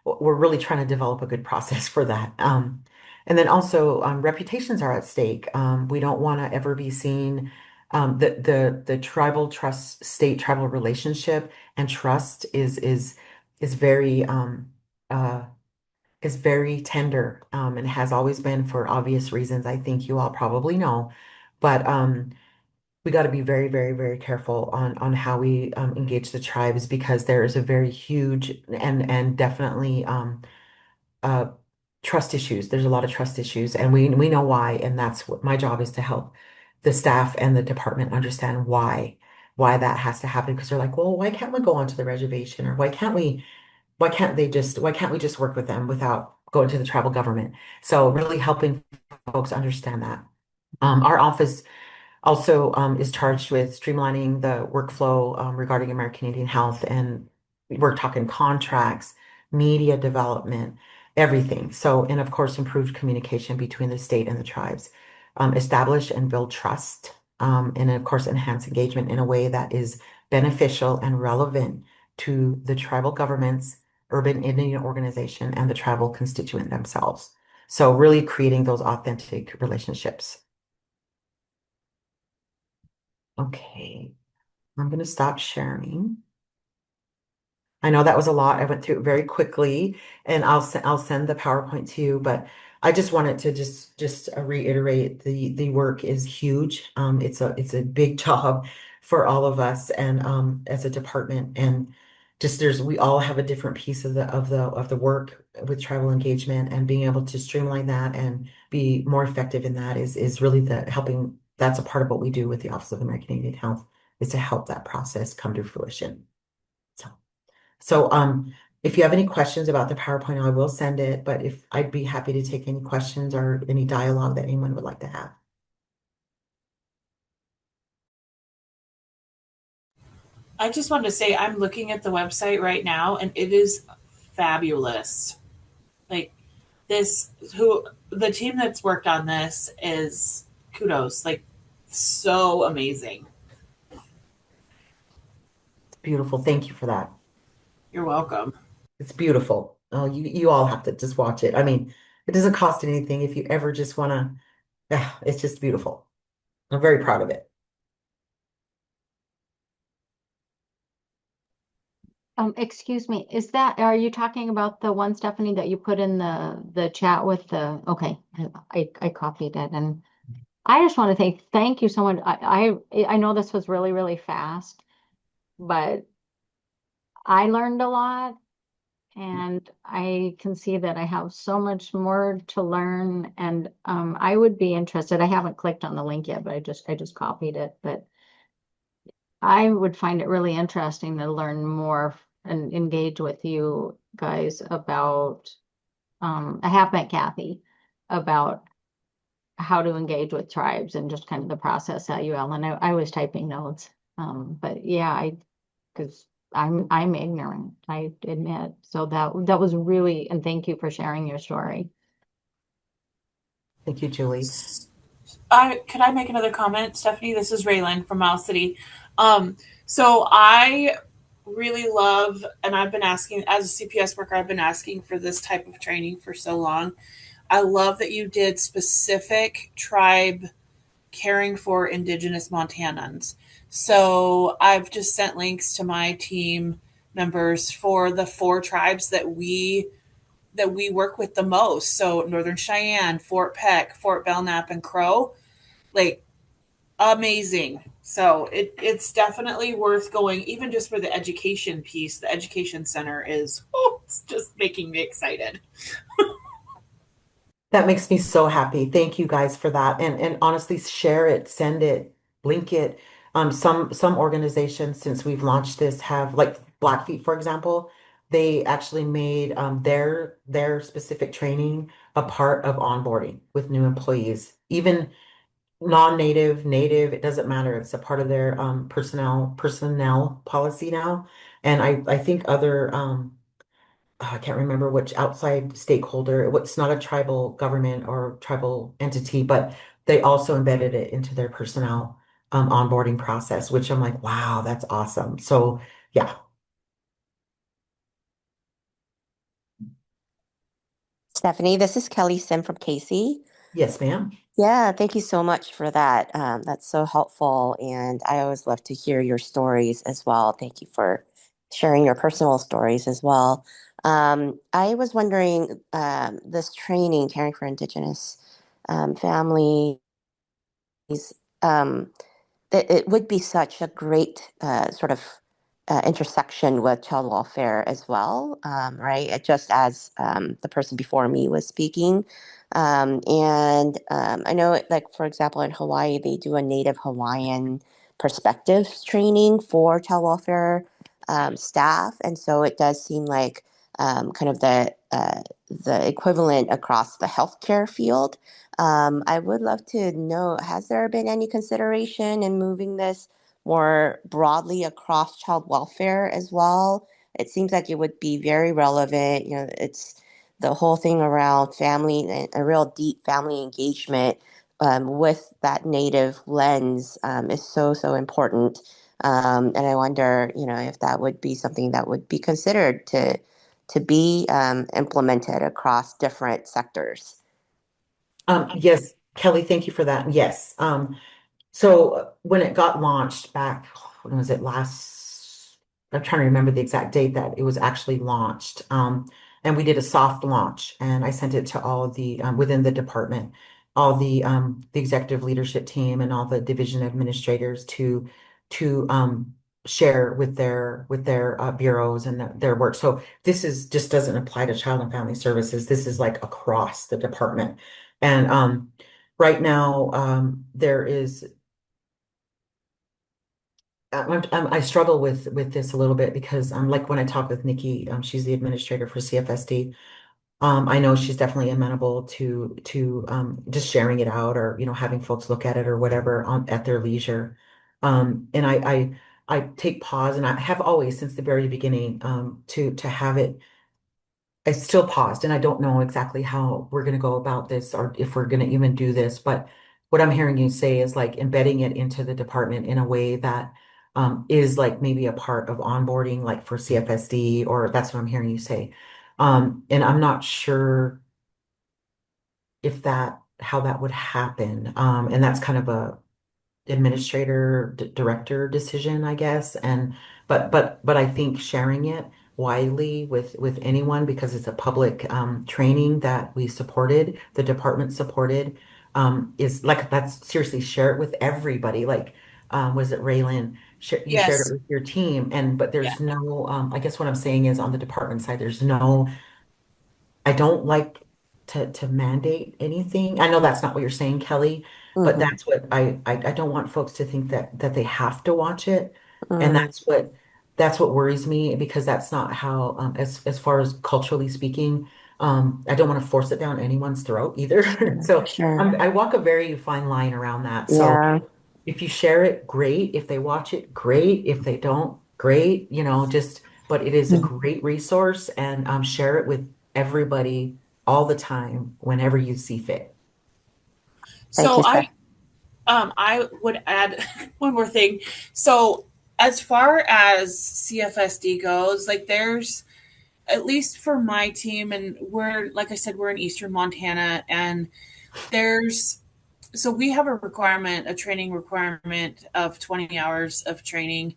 we're really trying to develop a good process for that. And then also reputations are at stake. We don't want to ever be seen the tribal trust state tribal relationship and trust is very uh is very tender, and has always been for obvious reasons. I think you all probably know, but we got to be very, very, very careful on how we engage the tribes because there is a very huge and definitely uh, trust issues. There's a lot of trust issues, and we know why, and that's what my job is to help the staff and the department understand why that has to happen because they're like, well, why can't we go onto the reservation or why can't we just work with them without going to the tribal government? So really helping folks understand that. Our office also is charged with streamlining the workflow regarding American Indian Health, and we're talking contracts, media development, everything. So, and of course, improved communication between the state and the tribes, establish and build trust, and of course, enhance engagement in a way that is beneficial and relevant to the tribal governments, urban Indian organization, and the tribal constituent themselves. So, really creating those authentic relationships. Okay, I'm going to stop sharing. I know that was a lot. I went through it very quickly, and I'll send the PowerPoint to you, but I just wanted to just reiterate the work is huge. It's a big job for all of us and as a department, and just there's we all have a different piece of the work with tribal engagement, and being able to streamline that and be more effective in that is really the helping. That's a part of what we do with the Office of American Indian Health, is to help that process come to fruition. So. So if you have any questions about the PowerPoint, I will send it, but if I'd be happy to take any questions or any dialogue that anyone would like to have. I just wanted to say I'm looking at the website right now and it is fabulous. Like this who the team that's worked on this is kudos. Like so amazing. It's beautiful. Thank you for that. You're welcome. It's beautiful. Oh, you all have to just watch it. I mean, it doesn't cost anything if you ever just want to. Yeah, it's just beautiful. I'm very proud of it. Excuse me, are you talking about the one, Stephanie, that you put in the chat with okay, I copied it, and I just want to say thank you so much. I know this was really, really fast, but I learned a lot, and I can see that I have so much more to learn, and I would be interested. I haven't clicked on the link yet, but I just copied it, but I would find it really interesting to learn more and engage with you guys about, I have met Kathy about how to engage with tribes and just kind of the process at UL. And I was typing notes. But yeah, because I'm ignorant, I admit. So that was really, and thank you for sharing your story. Thank you, Julie. Could I make another comment, Stephanie? This is Raylan from Miles City. So I really love, and I've been asking as a CPS worker, I've been asking for this type of training for so long. I love that you did specific tribe caring for Indigenous Montanans. So I've just sent links to my team members for the 4 tribes that we work with the most. So Northern Cheyenne, Fort Peck, Fort Belknap, and Crow. Like amazing. So it's definitely worth going, even just for the education piece. The education center is it's just making me excited. That makes me so happy. Thank you guys for that. And honestly, share it, send it, link it. Some organizations, since we've launched this, have like Blackfeet, for example, they actually made their specific training a part of onboarding with new employees, even non-native, native, it doesn't matter. It's a part of their personnel policy now. And I think other I can't remember which outside stakeholder, it's not a tribal government or tribal entity, but they also embedded it into their personnel onboarding process, which I'm like, wow, that's awesome. So yeah, Stephanie, this is Kelly Sim from Casey. yes, ma'am. Yeah, thank you so much for that. That's so helpful. And I always love to hear your stories as well. Thank you for sharing your personal stories as well. I was wondering this training, caring for Indigenous families, um, it would be such a great sort of intersection with child welfare as well, right? Just as the person before me was speaking. And I know, like, for example, in Hawaii, they do a Native Hawaiian perspectives training for child welfare staff. And so it does seem like kind of the equivalent across the healthcare field. I would love to know, has there been any consideration in moving this more broadly across child welfare as well? It seems like it would be very relevant. You know, it's the whole thing around family and a real deep family engagement with that native lens is so, so important. And I wonder, you know, if that would be something that would be considered to be implemented across different sectors. Yes, Kelly, thank you for that. Yes. So when it got launched back, when was it last? I'm trying to remember the exact date that it was actually launched. And we did a soft launch, and I sent it to all of the within the department, all the executive leadership team and all the division administrators to share with their bureaus and their work. So this is just doesn't apply to Child and Family Services. This is like across the department, and right now there is I struggle with this a little bit because like when I talk with Nikki, she's the administrator for CFSD. I know she's definitely amenable to just sharing it out or having folks look at it or whatever at their leisure. And I take pause and I have always since the very beginning to have it. I still paused and I don't know exactly how we're going to go about this or if we're going to even do this. But what I'm hearing you say is like embedding it into the department in a way that is like maybe a part of onboarding, like for CFSD, or that's what I'm hearing you say. And I'm not sure if how that would happen. And that's kind of a administrator director decision, I guess. And but I think sharing it widely with anyone because it's a public training that we supported, the department supported, is like that's seriously share it with everybody. Like was it Raylan? You shared it Yes. with your team, and but Yeah. there's no. I guess what I'm saying is on the department side, there's no I don't like to mandate anything. I know that's not what you're saying, Kelly, but Mm-hmm. that's what I don't want folks to think that they have to watch it. And Mm, that's what worries me because that's not how as far as culturally speaking, I don't want to force it down anyone's throat either. sure, So sure. I walk a very fine line around that. So Yeah. if you share it, great. If they watch it, great. If they don't, great. But it is a Mm. great resource and share it with everybody all the time whenever you see fit. Thank So you, Steph. I would add one more thing. So as far as CFSD goes, like there's at least for my team, and we're like I said, we're in Eastern Montana, and there's so we have a requirement, a training requirement of 20 hours of training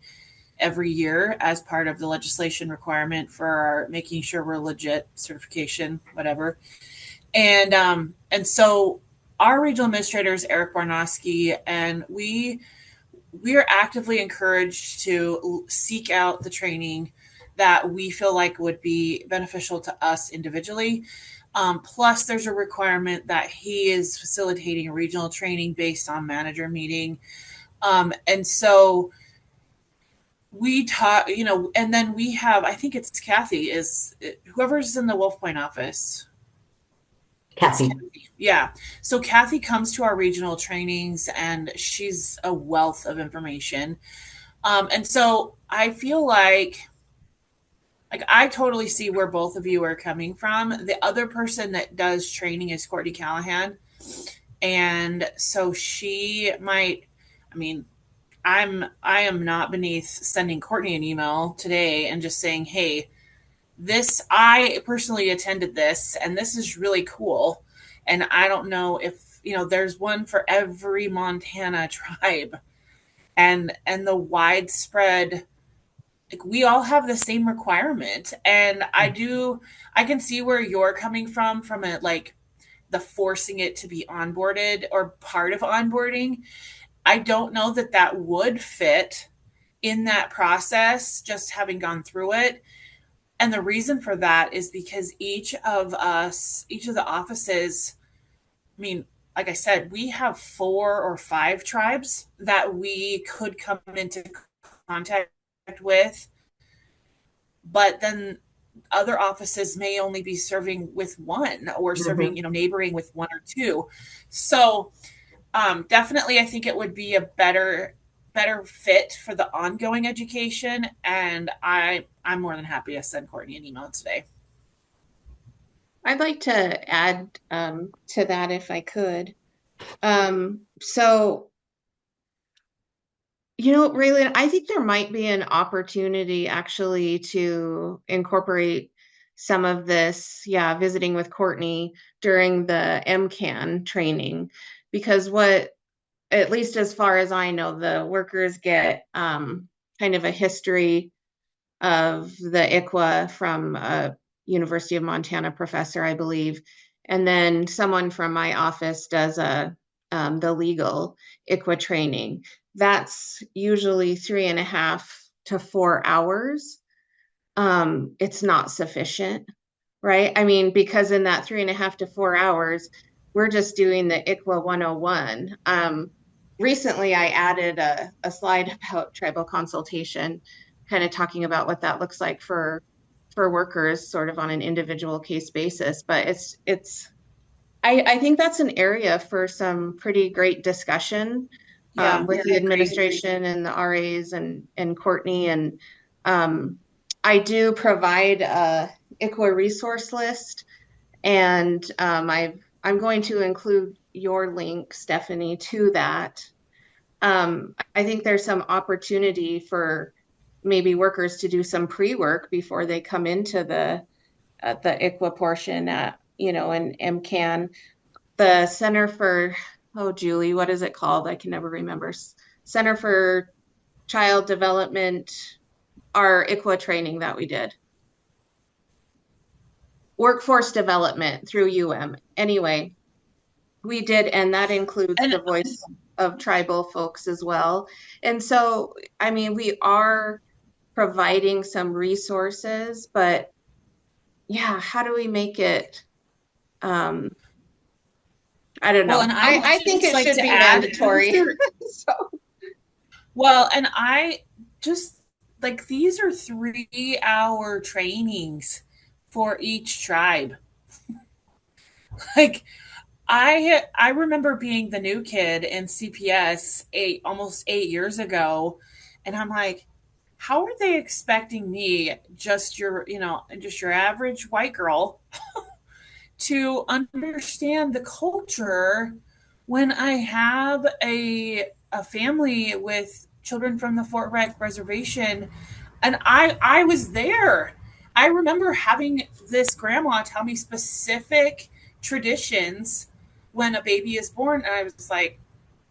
every year as part of the legislation requirement for our making sure we're legit certification, whatever. And so our regional administrator is Eric Barnoski, and we are actively encouraged to seek out the training that we feel like would be beneficial to us individually. Plus, there's a requirement that he is facilitating a regional training based on manager meeting. And so we talk, and then we have, I think it's Kathy, is whoever's in the Wolf Point office. It's Kathy. Kathy. Yeah. So Kathy comes to our regional trainings and she's a wealth of information. And so I feel like I totally see where both of you are coming from. The other person that does training is Courtney Callahan. And so she might, I mean, I am not beneath sending Courtney an email today and just saying, hey, this I personally attended this and this is really cool. And I don't know if, there's one for every Montana tribe and the widespread, like, we all have the same requirement. And I can see where you're coming from it, like the forcing it to be onboarded or part of onboarding. I don't know that that would fit in that process, just having gone through it. And the reason for that is because each of the offices, I mean, like I said, we have 4 or 5 tribes that we could come into contact with, but then other offices may only be serving with one or serving, Mhm. neighboring with 1 or 2. So definitely, I think it would be a better fit for the ongoing education. And I'm more than happy to send Courtney an email today. I'd like to add to that if I could. So, Raylan, I think there might be an opportunity actually to incorporate some of this, yeah, visiting with Courtney during the MCAN training, because at least as far as I know, the workers get kind of a history of the ICWA from a University of Montana professor, I believe. And then someone from my office does the legal ICWA training. That's usually 3.5 to 4 hours. It's not sufficient, right? I mean, because in that 3.5 to 4 hours, we're just doing the ICWA 101. Recently, I added a slide about tribal consultation, kind of talking about what that looks like for workers, sort of on an individual case basis. But I think that's an area for some pretty great discussion Yeah, with I the agree. administration and the RAs and Courtney. And I do provide a ICWA resource list, and I'm going to include your link, Stephanie, to that. I think there's some opportunity for maybe workers to do some pre-work before they come into the ICWA portion at, in MCAN. The Center for, oh, Julie, what is it called? I can never remember. Center for Child Development, our ICWA training that we did. Workforce development through UM. Anyway, we did, and that includes And the voice of tribal folks as well. And so, I mean, we are providing some resources, but yeah, how do we make it? Um, I don't well, know. and I would I think just it like should to be add, these mandatory. are So, well, and I just like, these are 3-hour trainings for each tribe. Like, I remember being the new kid in CPS almost 8 years ago, and I'm like, how are they expecting me, just your average white girl, to understand the culture when I have a family with children from the Fort Bragg Reservation, and I was there. I remember having this grandma tell me specific traditions when a baby is born, and I was like,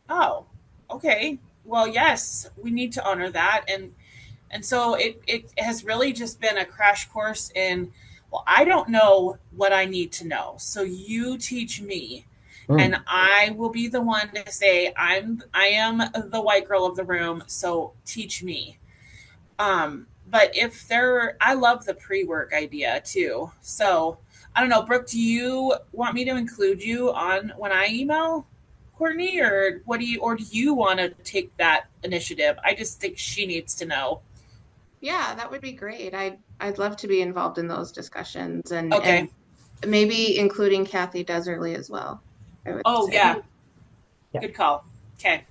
oh, okay. Well, yes, we need to honor that. And so it has really just been a crash course in, well, I don't know what I need to know. So you teach me. And Mm. I will be the one to say, I am the white girl of the room, so teach me. But if there, I love the pre-work idea too. So I don't know, Brooke, do you want me to include you on when I email Courtney, or do you want to take that initiative? I just think she needs to know. yeah, that would be great. I'd love to be involved in those discussions, and Okay. maybe including Kathy Deserly as well, I would Oh say. yeah, Yeah, good call. Okay.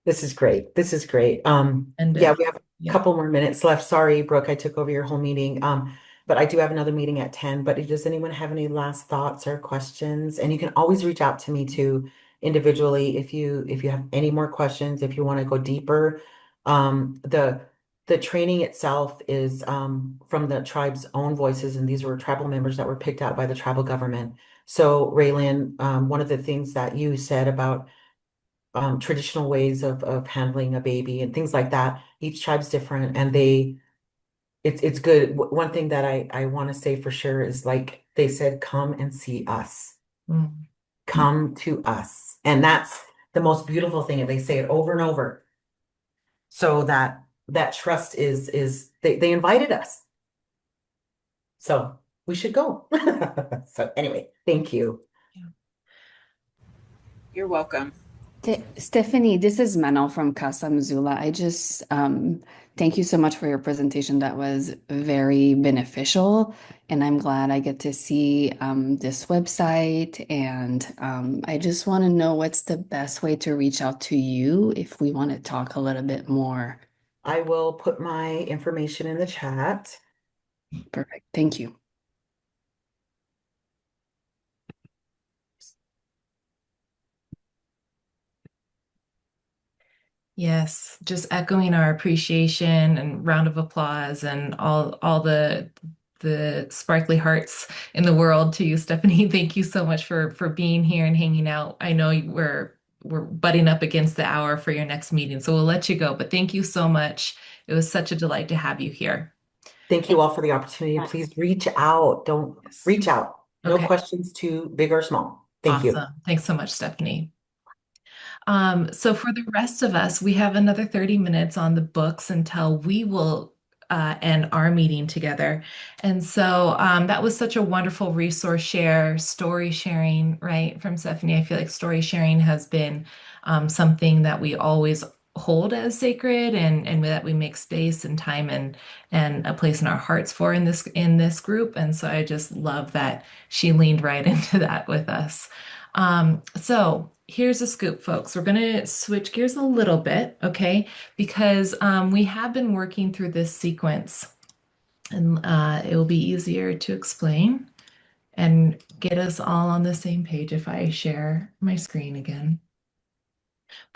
this is great. This is great. And Yeah, we have a yeah. couple more minutes left. Sorry, Brooke, I took over your whole meeting. But I do have another meeting at 10. But does anyone have any last thoughts or questions? And you can always reach out to me too individually if you have any more questions, if you want to go deeper. The training itself is from the tribe's own voices, and these were tribal members that were picked out by the tribal government. So, Raylan, one of the things that you said about traditional ways of handling a baby and things like that, each tribe's different, and it's good. One thing that I want to say for sure is like they said, come and see us, Mm. come to us, and that's the most beautiful thing. And they say it over and over, so that trust is they invited us, so we should go. So anyway, thank you. You're welcome. Stephanie, this is Manal from Casa Missoula. I just thank you so much for your presentation. That was very beneficial, and I'm glad I get to see this website. And I just want to know what's the best way to reach out to you if we want to talk a little bit more. I will put my information in the chat. Perfect. Thank you. Yes, just echoing our appreciation and round of applause and all the sparkly hearts in the world to you, Stephanie. Thank you so much for being here and hanging out. I know we're butting up against the hour for your next meeting, so we'll let you go. But thank you so much. It was such a delight to have you here. Thank you all for the opportunity. Please reach out. Don't Yes. reach out. No Okay. questions too big or small. Thank you. Awesome. Thanks so much, Stephanie. So for the rest of us, we have another 30 minutes on the books until we will end our meeting together. And so that was such a wonderful resource share, story sharing, right, from Stephanie. I feel like story sharing has been something that we always hold as sacred and that we make space and time and a place in our hearts for in this group. And so I just love that she leaned right into that with us. So here's a scoop, folks. We're going to switch gears a little bit, okay? Because we have been working through this sequence, and it will be easier to explain and get us all on the same page if I share my screen again.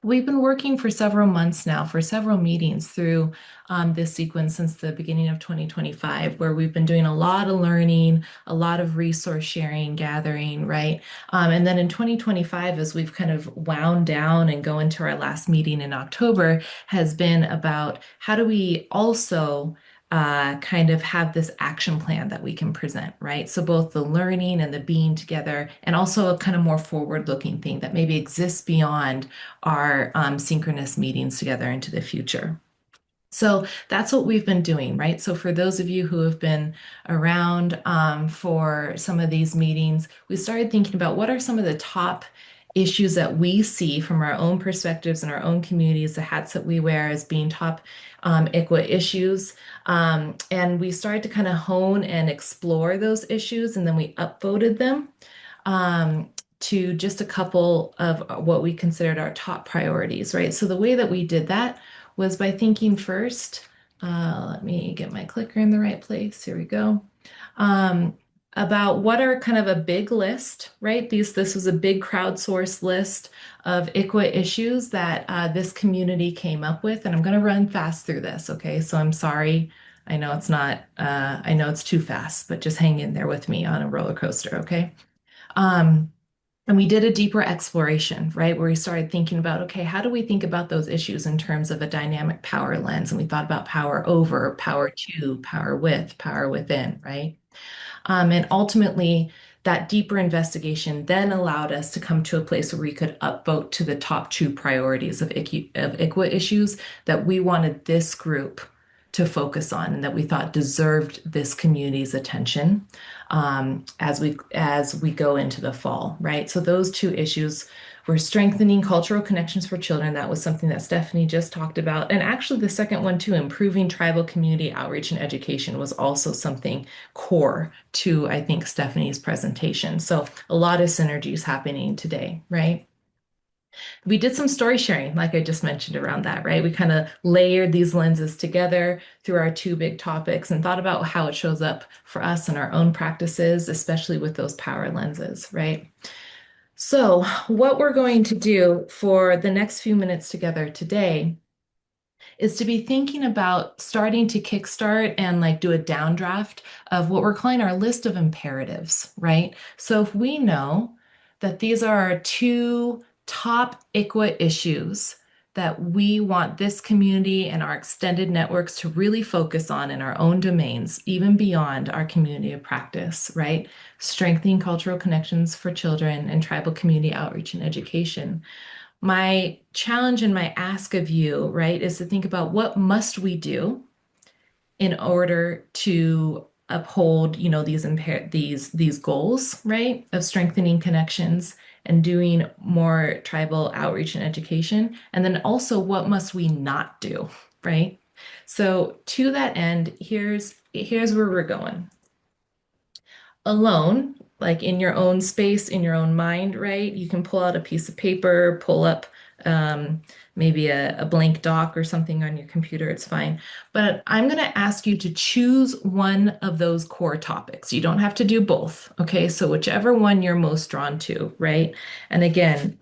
We've been working for several months now, for several meetings through this sequence since the beginning of 2025, where we've been doing a lot of learning, a lot of resource sharing, gathering, right? And then in 2025, as we've kind of wound down and go into our last meeting in October, has been about how do we also kind of have this action plan that we can present, right? So both the learning and the being together, and also a kind of more forward-looking thing that maybe exists beyond our synchronous meetings together into the future. So that's what we've been doing, right? So for those of you who have been around for some of these meetings, we started thinking about what are some of the top issues that we see from our own perspectives and our own communities, the hats that we wear as being top ICWA issues. And we started to kind of hone and explore those issues, and then we upvoted them to just a couple of what we considered our top priorities, right? So the way that we did that was by thinking first, let me get my clicker in the right place. Here we go. About what are kind of a big list, right? This was a big crowdsourced list of ICWA issues that this community came up with. And I'm going to run fast through this, okay? So I'm sorry. I know it's not, I know it's too fast, but just hang in there with me on a roller coaster, okay? And we did a deeper exploration, right? Where we started thinking about, okay, how do we think about those issues in terms of a dynamic power lens? And we thought about power over, power to, power with, power within, right? And ultimately, that deeper investigation then allowed us to come to a place where we could upvote to the top two priorities of ICWA issues that we wanted this group to focus on and that we thought deserved this community's attention as we go into the fall, right? So those two issues were strengthening cultural connections for children. That was something that Stephanie just talked about. And actually the second one too, improving tribal community outreach and education was also something core to, I think, Stephanie's presentation. So a lot of synergies happening today, right? We did some story sharing, like I just mentioned around that, right? We kind of layered these lenses together through our two big topics and thought about how it shows up for us in our own practices, especially with those power lenses, right? So, what we're going to do for the next few minutes together today is to be thinking about starting to kickstart and like do a downdraft of what we're calling our list of imperatives, right? So if we know that these are our two top ICWA issues that we want this community and our extended networks to really focus on in our own domains, even beyond our community of practice, right? Strengthening cultural connections for children and tribal community outreach and education. My challenge and my ask of you, right, is to think about what must we do in order to uphold, these goals, right, of strengthening connections and doing more tribal outreach and education, and then also what must we not do, right? So to that end, here's where we're going. Alone, like in your own space, in your own mind, right? You can pull out a piece of paper, pull up um, maybe a blank doc or something on your computer, it's fine. But I'm going to ask you to choose one of those core topics. You don't have to do both, okay? So whichever one you're most drawn to, right? And again,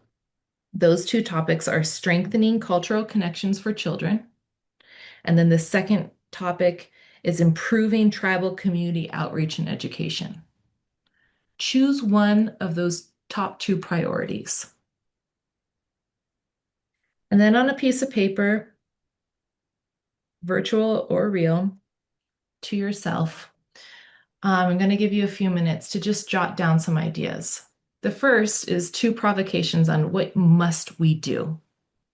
those two topics are strengthening cultural connections for children. And then the second topic is improving tribal community outreach and education. Choose one of those top two priorities. And then on a piece of paper, virtual or real, to yourself, I'm going to give you a few minutes to just jot down some ideas. The first is two provocations on what must we do,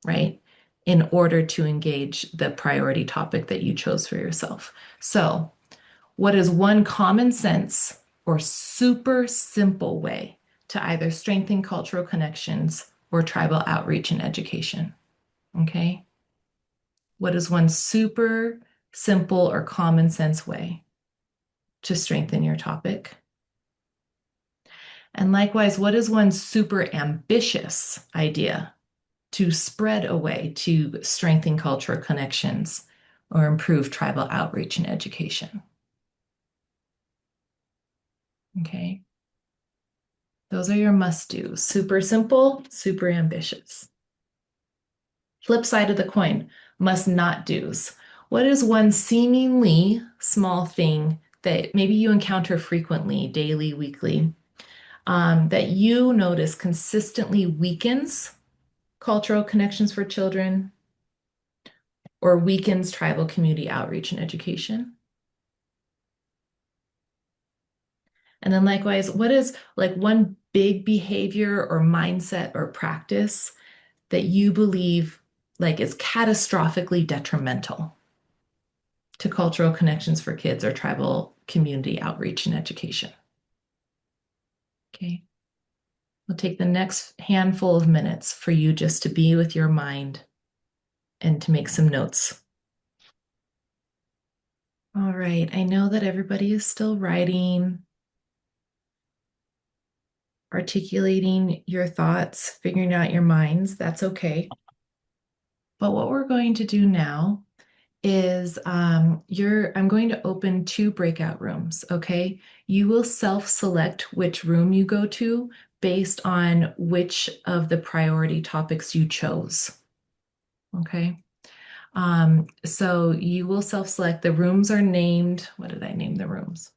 right, in order to engage the priority topic that you chose for yourself. So, what is one common sense or super simple way to either strengthen cultural connections or tribal outreach and education? Okay. What is one super simple or common sense way to strengthen your topic? And likewise, what is one super ambitious idea to spread a way to strengthen cultural connections or improve tribal outreach and education? Okay. Those are your must-dos. Super simple, super ambitious. Flip side of the coin, must not do's. What is one seemingly small thing that maybe you encounter frequently, daily, weekly, that you notice consistently weakens cultural connections for children or weakens tribal community outreach and education? And then likewise, what is like one big behavior or mindset or practice that you believe like is catastrophically detrimental to cultural connections for kids or tribal community outreach and education? Okay. We'll take the next handful of minutes for you just to be with your mind and to make some notes. All right. I know that everybody is still writing, articulating your thoughts, figuring out your minds. That's okay. But what we're going to do now is I'm going to open two breakout rooms, okay? You will self-select which room you go to based on which of the priority topics you chose, okay? So you will self-select. The rooms are named, what did I name the rooms?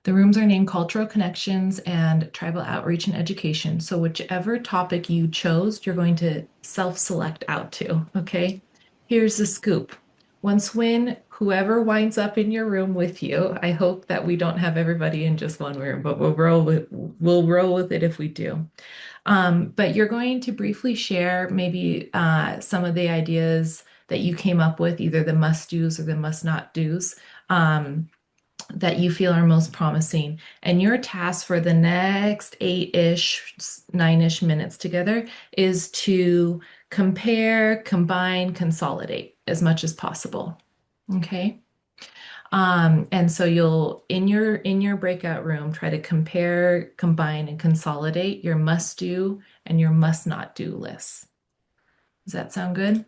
The rooms are named Cultural Connections and Tribal Outreach and Education. So whichever topic you chose, you're going to self-select out to, okay? Here's the scoop. Whoever winds up in your room with you, I hope that we don't have everybody in just one room, but we'll roll with it if we do. But you're going to briefly share maybe some of the ideas that you came up with, either the must do's or the must not do's. That you feel are most promising. And your task for the next 8-ish, 9-ish minutes together is to compare, combine, consolidate as much as possible. Okay. And so you'll in your breakout room try to compare, combine, and consolidate your must do and your must not do lists. Does that sound good?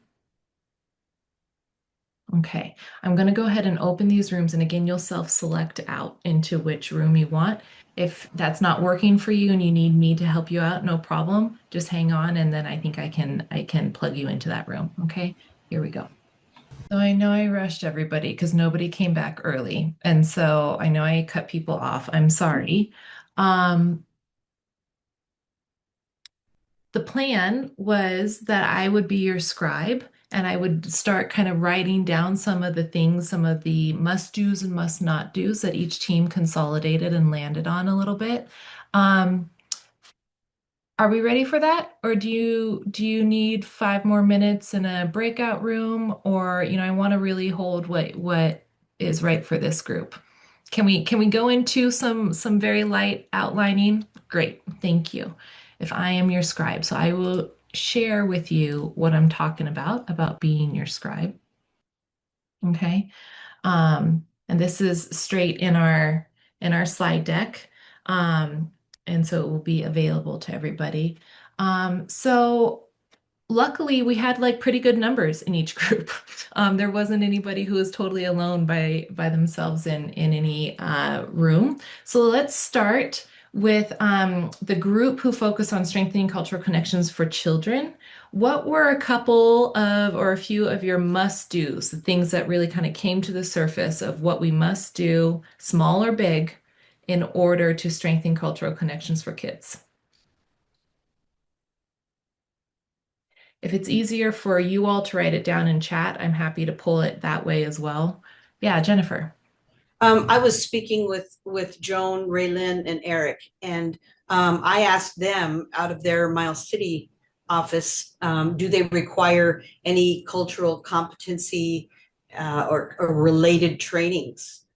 Okay, I'm going to go ahead and open these rooms. And again, you'll self-select out into which room you want. If that's not working for you and you need me to help you out, no problem. Just hang on and then I think I can plug you into that room. Okay, here we go. So I know I rushed everybody because nobody came back early. And so I know I cut people off. I'm sorry. Um, the plan was that I would be your scribe and I would start kind of writing down some of the things, some of the must do's and must not do's that each team consolidated and landed on a little bit. Um, are we ready for that? Or do you need 5 more minutes in a breakout room? Or, I want to really hold what is right for this group. Can we go into some very light outlining? Great, thank you. If I am your scribe, so I will share with you what I'm talking about being your scribe. Okay. And this is straight in our slide deck. And so it will be available to everybody. So luckily we had like pretty good numbers in each group. There wasn't anybody who was totally alone by themselves in any room. So let's start with the group who focus on strengthening cultural connections for children. What were a couple of or a few of your must-dos, the things that really kind of came to the surface of what we must do, small or big, in order to strengthen cultural connections for kids? If it's easier for you all to write it down in chat, I'm happy to pull it that way as well. Yeah, Jennifer. I was speaking with Joan, Raylyn, and Eric, and I asked them out of their Miles City office, do they require any cultural competency or related trainings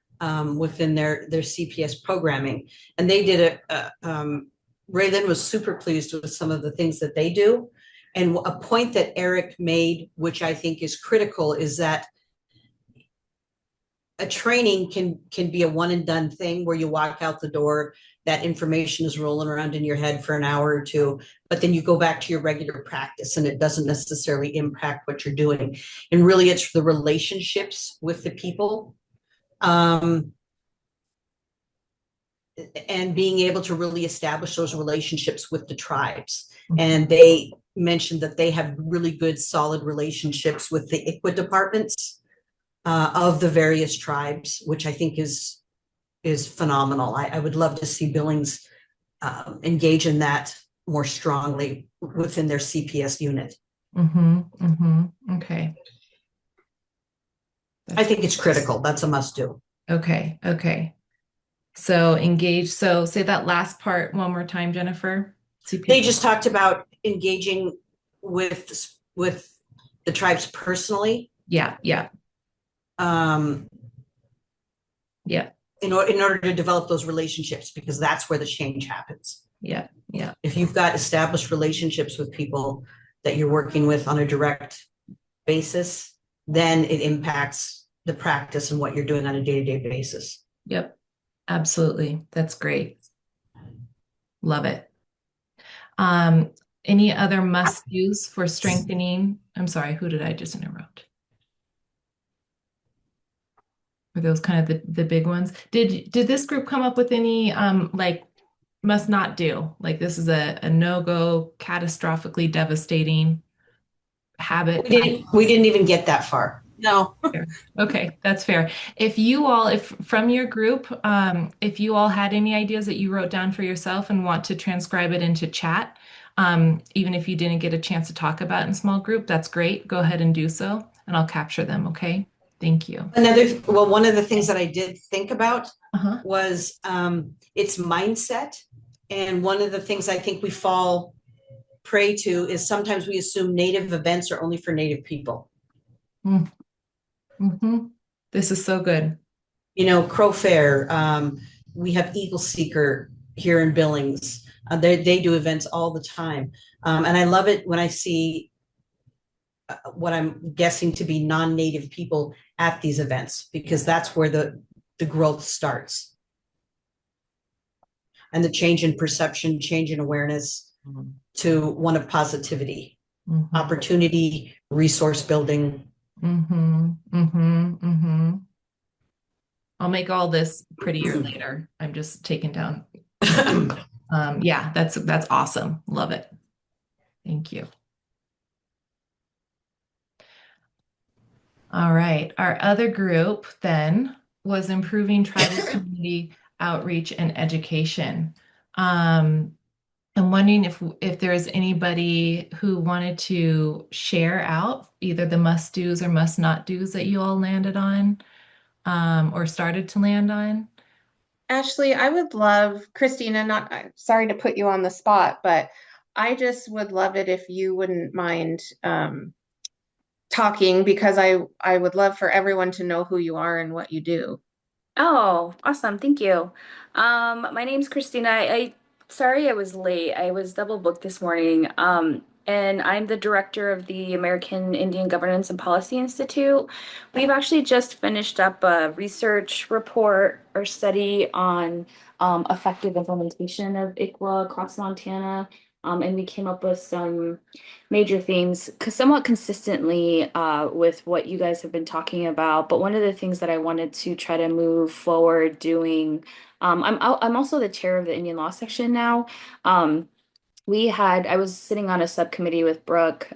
within their CPS programming? And they did Raylyn was super pleased with some of the things that they do. And a point that Eric made, which I think is critical, is that a training can be a one and done thing where you walk out the door, that information is rolling around in your head for an hour or two, but then you go back to your regular practice and it doesn't necessarily impact what you're doing. And really it's the relationships with the people, and being able to really establish those relationships with the tribes. And they mentioned that they have really good solid relationships with the ICWA departments of the various tribes, which I think is phenomenal. I would love to see Billings engage in that more strongly within their CPS unit. Okay. I think it's critical. That's a must do. Okay. So engage. So say that last part one more time, Jennifer. They just talked about engaging with the tribes personally. Yeah. In order to develop those relationships, because that's where the change happens. Yeah. If you've got established relationships with people that you're working with on a direct basis, then it impacts the practice and what you're doing on a day-to-day basis. Yep. Absolutely. That's great. Love it. Any other must-dos for strengthening? I'm sorry, who did I just interrupt? Were those kind of the big ones? Did this group come up with any like must not do? Like this is a no-go, catastrophically devastating habit? We didn't even get that far. No. Okay, that's fair. If from your group, if you all had any ideas that you wrote down for yourself and want to transcribe it into chat, even if you didn't get a chance to talk about it in small group, that's great. Go ahead and do so, and I'll capture them, okay? Thank you. One of the things that I did think about was its mindset. And one of the things I think we fall prey to is sometimes we assume Native events are only for Native people. This is so good. Crow Fair, we have Eagle Seeker here in Billings. They do events all the time. And I love it when I see what I'm guessing to be non-Native people at these events, because that's where the growth starts. And the change in perception, change in awareness to one of positivity, opportunity, resource building. Mm-hmm. Mm-hmm. Mm-hmm. I'll make all this prettier later. I'm just taking down notes. Yeah, that's awesome. Love it. Thank you. All right. Our other group then was improving tribal community outreach and education. Um, I'm wondering if there is anybody who wanted to share out either the must do's or must not do's that you all landed on, or started to land on. Ashley, I would love, Christina, not, sorry to put you on the spot, but I just would love it if you wouldn't mind talking because I would love for everyone to know who you are and what you do. Oh, awesome. Thank you. My name's Christina. Sorry I was late. I was double booked this morning. And I'm the director of the American Indian Governance and Policy Institute. We've actually just finished up a research report or study on effective implementation of ICWA across Montana. And we came up with some major themes somewhat consistently with what you guys have been talking about. But one of the things that I wanted to try to move forward doing, I'm also the chair of the Indian Law section now. Um, I was sitting on a subcommittee with Brooke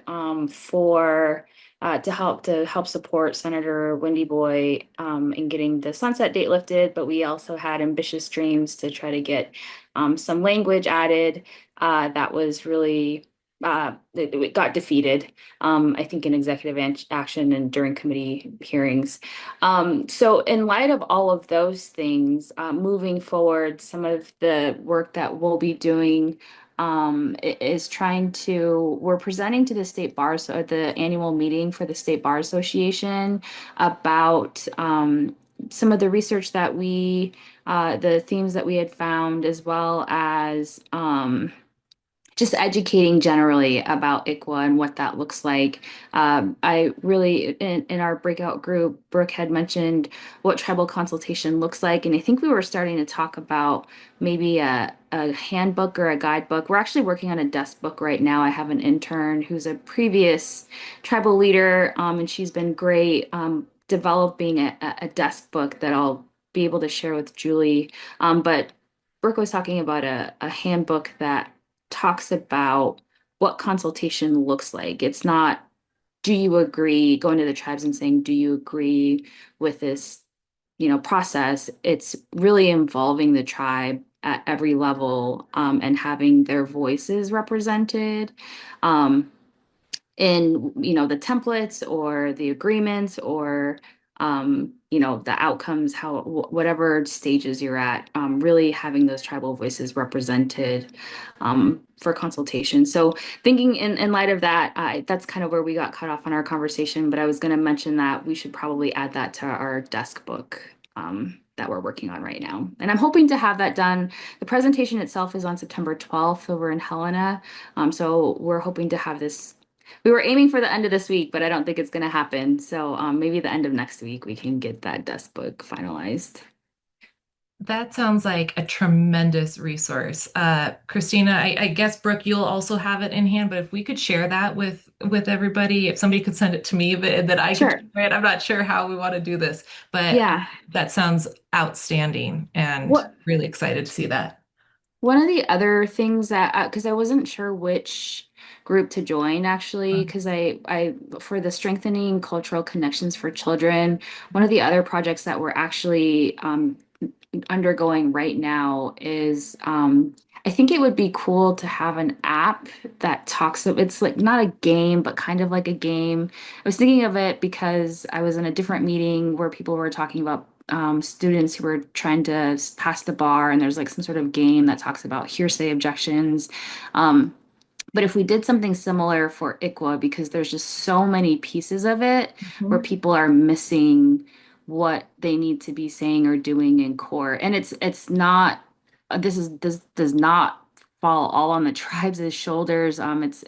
for to help support Senator Wendy Boy in getting the sunset date lifted, but we also had ambitious dreams to try to get some language added that was really it got defeated, I think, in executive action and during committee hearings. So in light of all of those things, moving forward, some of the work that we'll be doing is we're presenting to the state bar, so at the annual meeting for the State Bar Association about some of the research that the themes that we had found, as well as just educating generally about ICWA and what that looks like. I really, in our breakout group, Brooke had mentioned what tribal consultation looks like. And I think we were starting to talk about maybe a handbook or a guidebook. We're actually working on a desk book right now. I have an intern who's a previous tribal leader, and she's been great developing a desk book that I'll be able to share with Julie. But Brooke was talking about a handbook that talks about what consultation looks like. It's not, do you agree, going to the tribes and saying, do you agree with this, process? It's really involving the tribe at every level, and having their voices represented. Um, in the templates or the agreements or the outcomes, whatever stages you're at, really having those tribal voices represented for consultation. So thinking in light of that, that's kind of where we got cut off on our conversation, but I was going to mention that we should probably add that to our desk book that we're working on right now. And I'm hoping to have that done. The presentation itself is on September 12th over in Helena. So we're hoping to have this. We were aiming for the end of this week, but I don't think it's going to happen. So maybe the end of next week we can get that desk book finalized. That sounds like a tremendous resource. Christina, I guess Brooke, you'll also have it in hand, but if we could share that with everybody, if somebody could send it to me, but that I could Sure. share it. I'm not sure how we want to do this, but Yeah. that sounds outstanding and What really excited to see that. One of the other things that, because I wasn't sure which group to join actually, because for the Strengthening Cultural Connections for Children, one of the other projects that we're actually undergoing right now is I think it would be cool to have an app that it's like not a game, but kind of like a game. I was thinking of it because I was in a different meeting where people were talking about students who were trying to pass the bar, and there's like some sort of game that talks about hearsay objections. Um, but if we did something similar for ICWA, because there's just so many pieces of it where Mhm. people are missing what they need to be saying or doing in court. And it's not this does not fall all on the tribes' shoulders.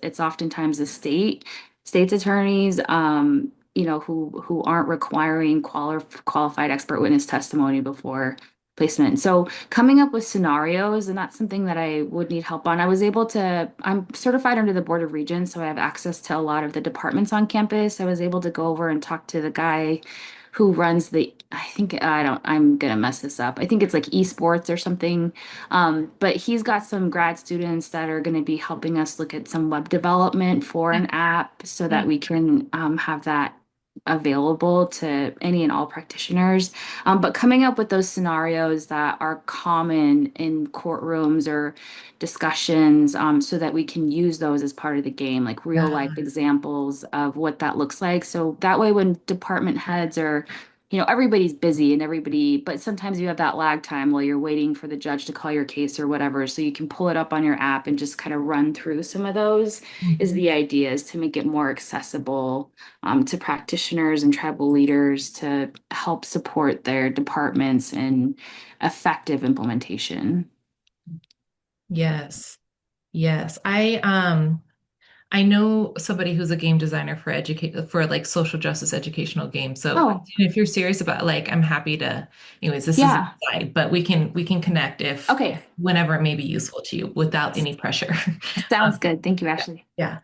It's oftentimes the state's attorneys, who aren't requiring qualified expert witness testimony before placement. So coming up with scenarios, and that's something that I would need help on. I'm certified under the Board of Regents, so I have access to a lot of the departments on campus. I was able to go over and talk to the guy who runs I'm gonna mess this up. I think it's like esports or something. But he's got some grad students that are gonna be helping us look at some web development for an app so that we can have that available to any and all practitioners. But coming up with those scenarios that are common in courtrooms or discussions, so that we can use those as part of the game, like real Yeah. life examples of what that looks like. So that way, when department heads are, everybody's busy and but sometimes you have that lag time while you're waiting for the judge to call your case or whatever. So you can pull it up on your app and just kind of run through some of those is Mhm. the idea, is to make it more accessible to practitioners and tribal leaders to help support their departments in effective implementation. Yes. Yes. I know somebody who's a game designer for like social justice educational games. So Oh, if you're serious about like, I'm happy to, anyways, this is yeah. inside, but we can connect if Okay. whenever it may be useful to you without any pressure. Sounds good. Thank you, Ashley. Yeah.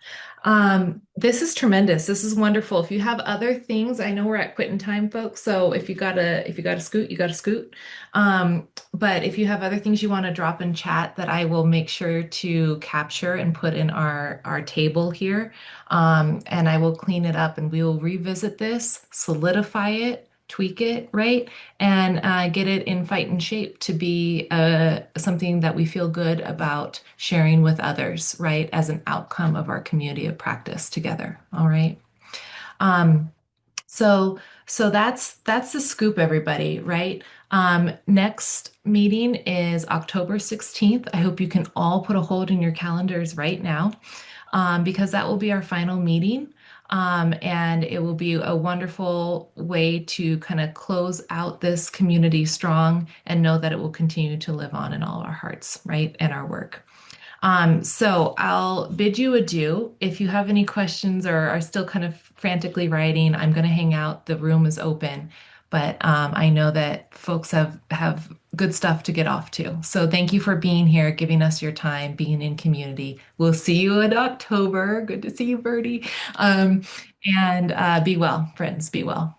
This is tremendous. This is wonderful. If you have other things, I know we're at quitting time, folks. So if you gotta scoot, you gotta scoot. But if you have other things you want to drop in chat that I will make sure to capture and put in our table here. And I will clean it up and we will revisit this, solidify it, tweak it, right? And get it in fight and shape to be something that we feel good about sharing with others, right? As an outcome of our community of practice together. All right. Um, so that's the scoop, everybody, right? Next meeting is October 16th. I hope you can all put a hold in your calendars right now, because that will be our final meeting. And it will be a wonderful way to kind of close out this community strong and know that it will continue to live on in all our hearts, right? And our work. So I'll bid you adieu. If you have any questions or are still kind of frantically writing, I'm going to hang out. The room is open, but I know that folks have good stuff to get off to. So thank you for being here, giving us your time, being in community. We'll see you in October. Good to see you, Birdie. And be well, friends. Be well.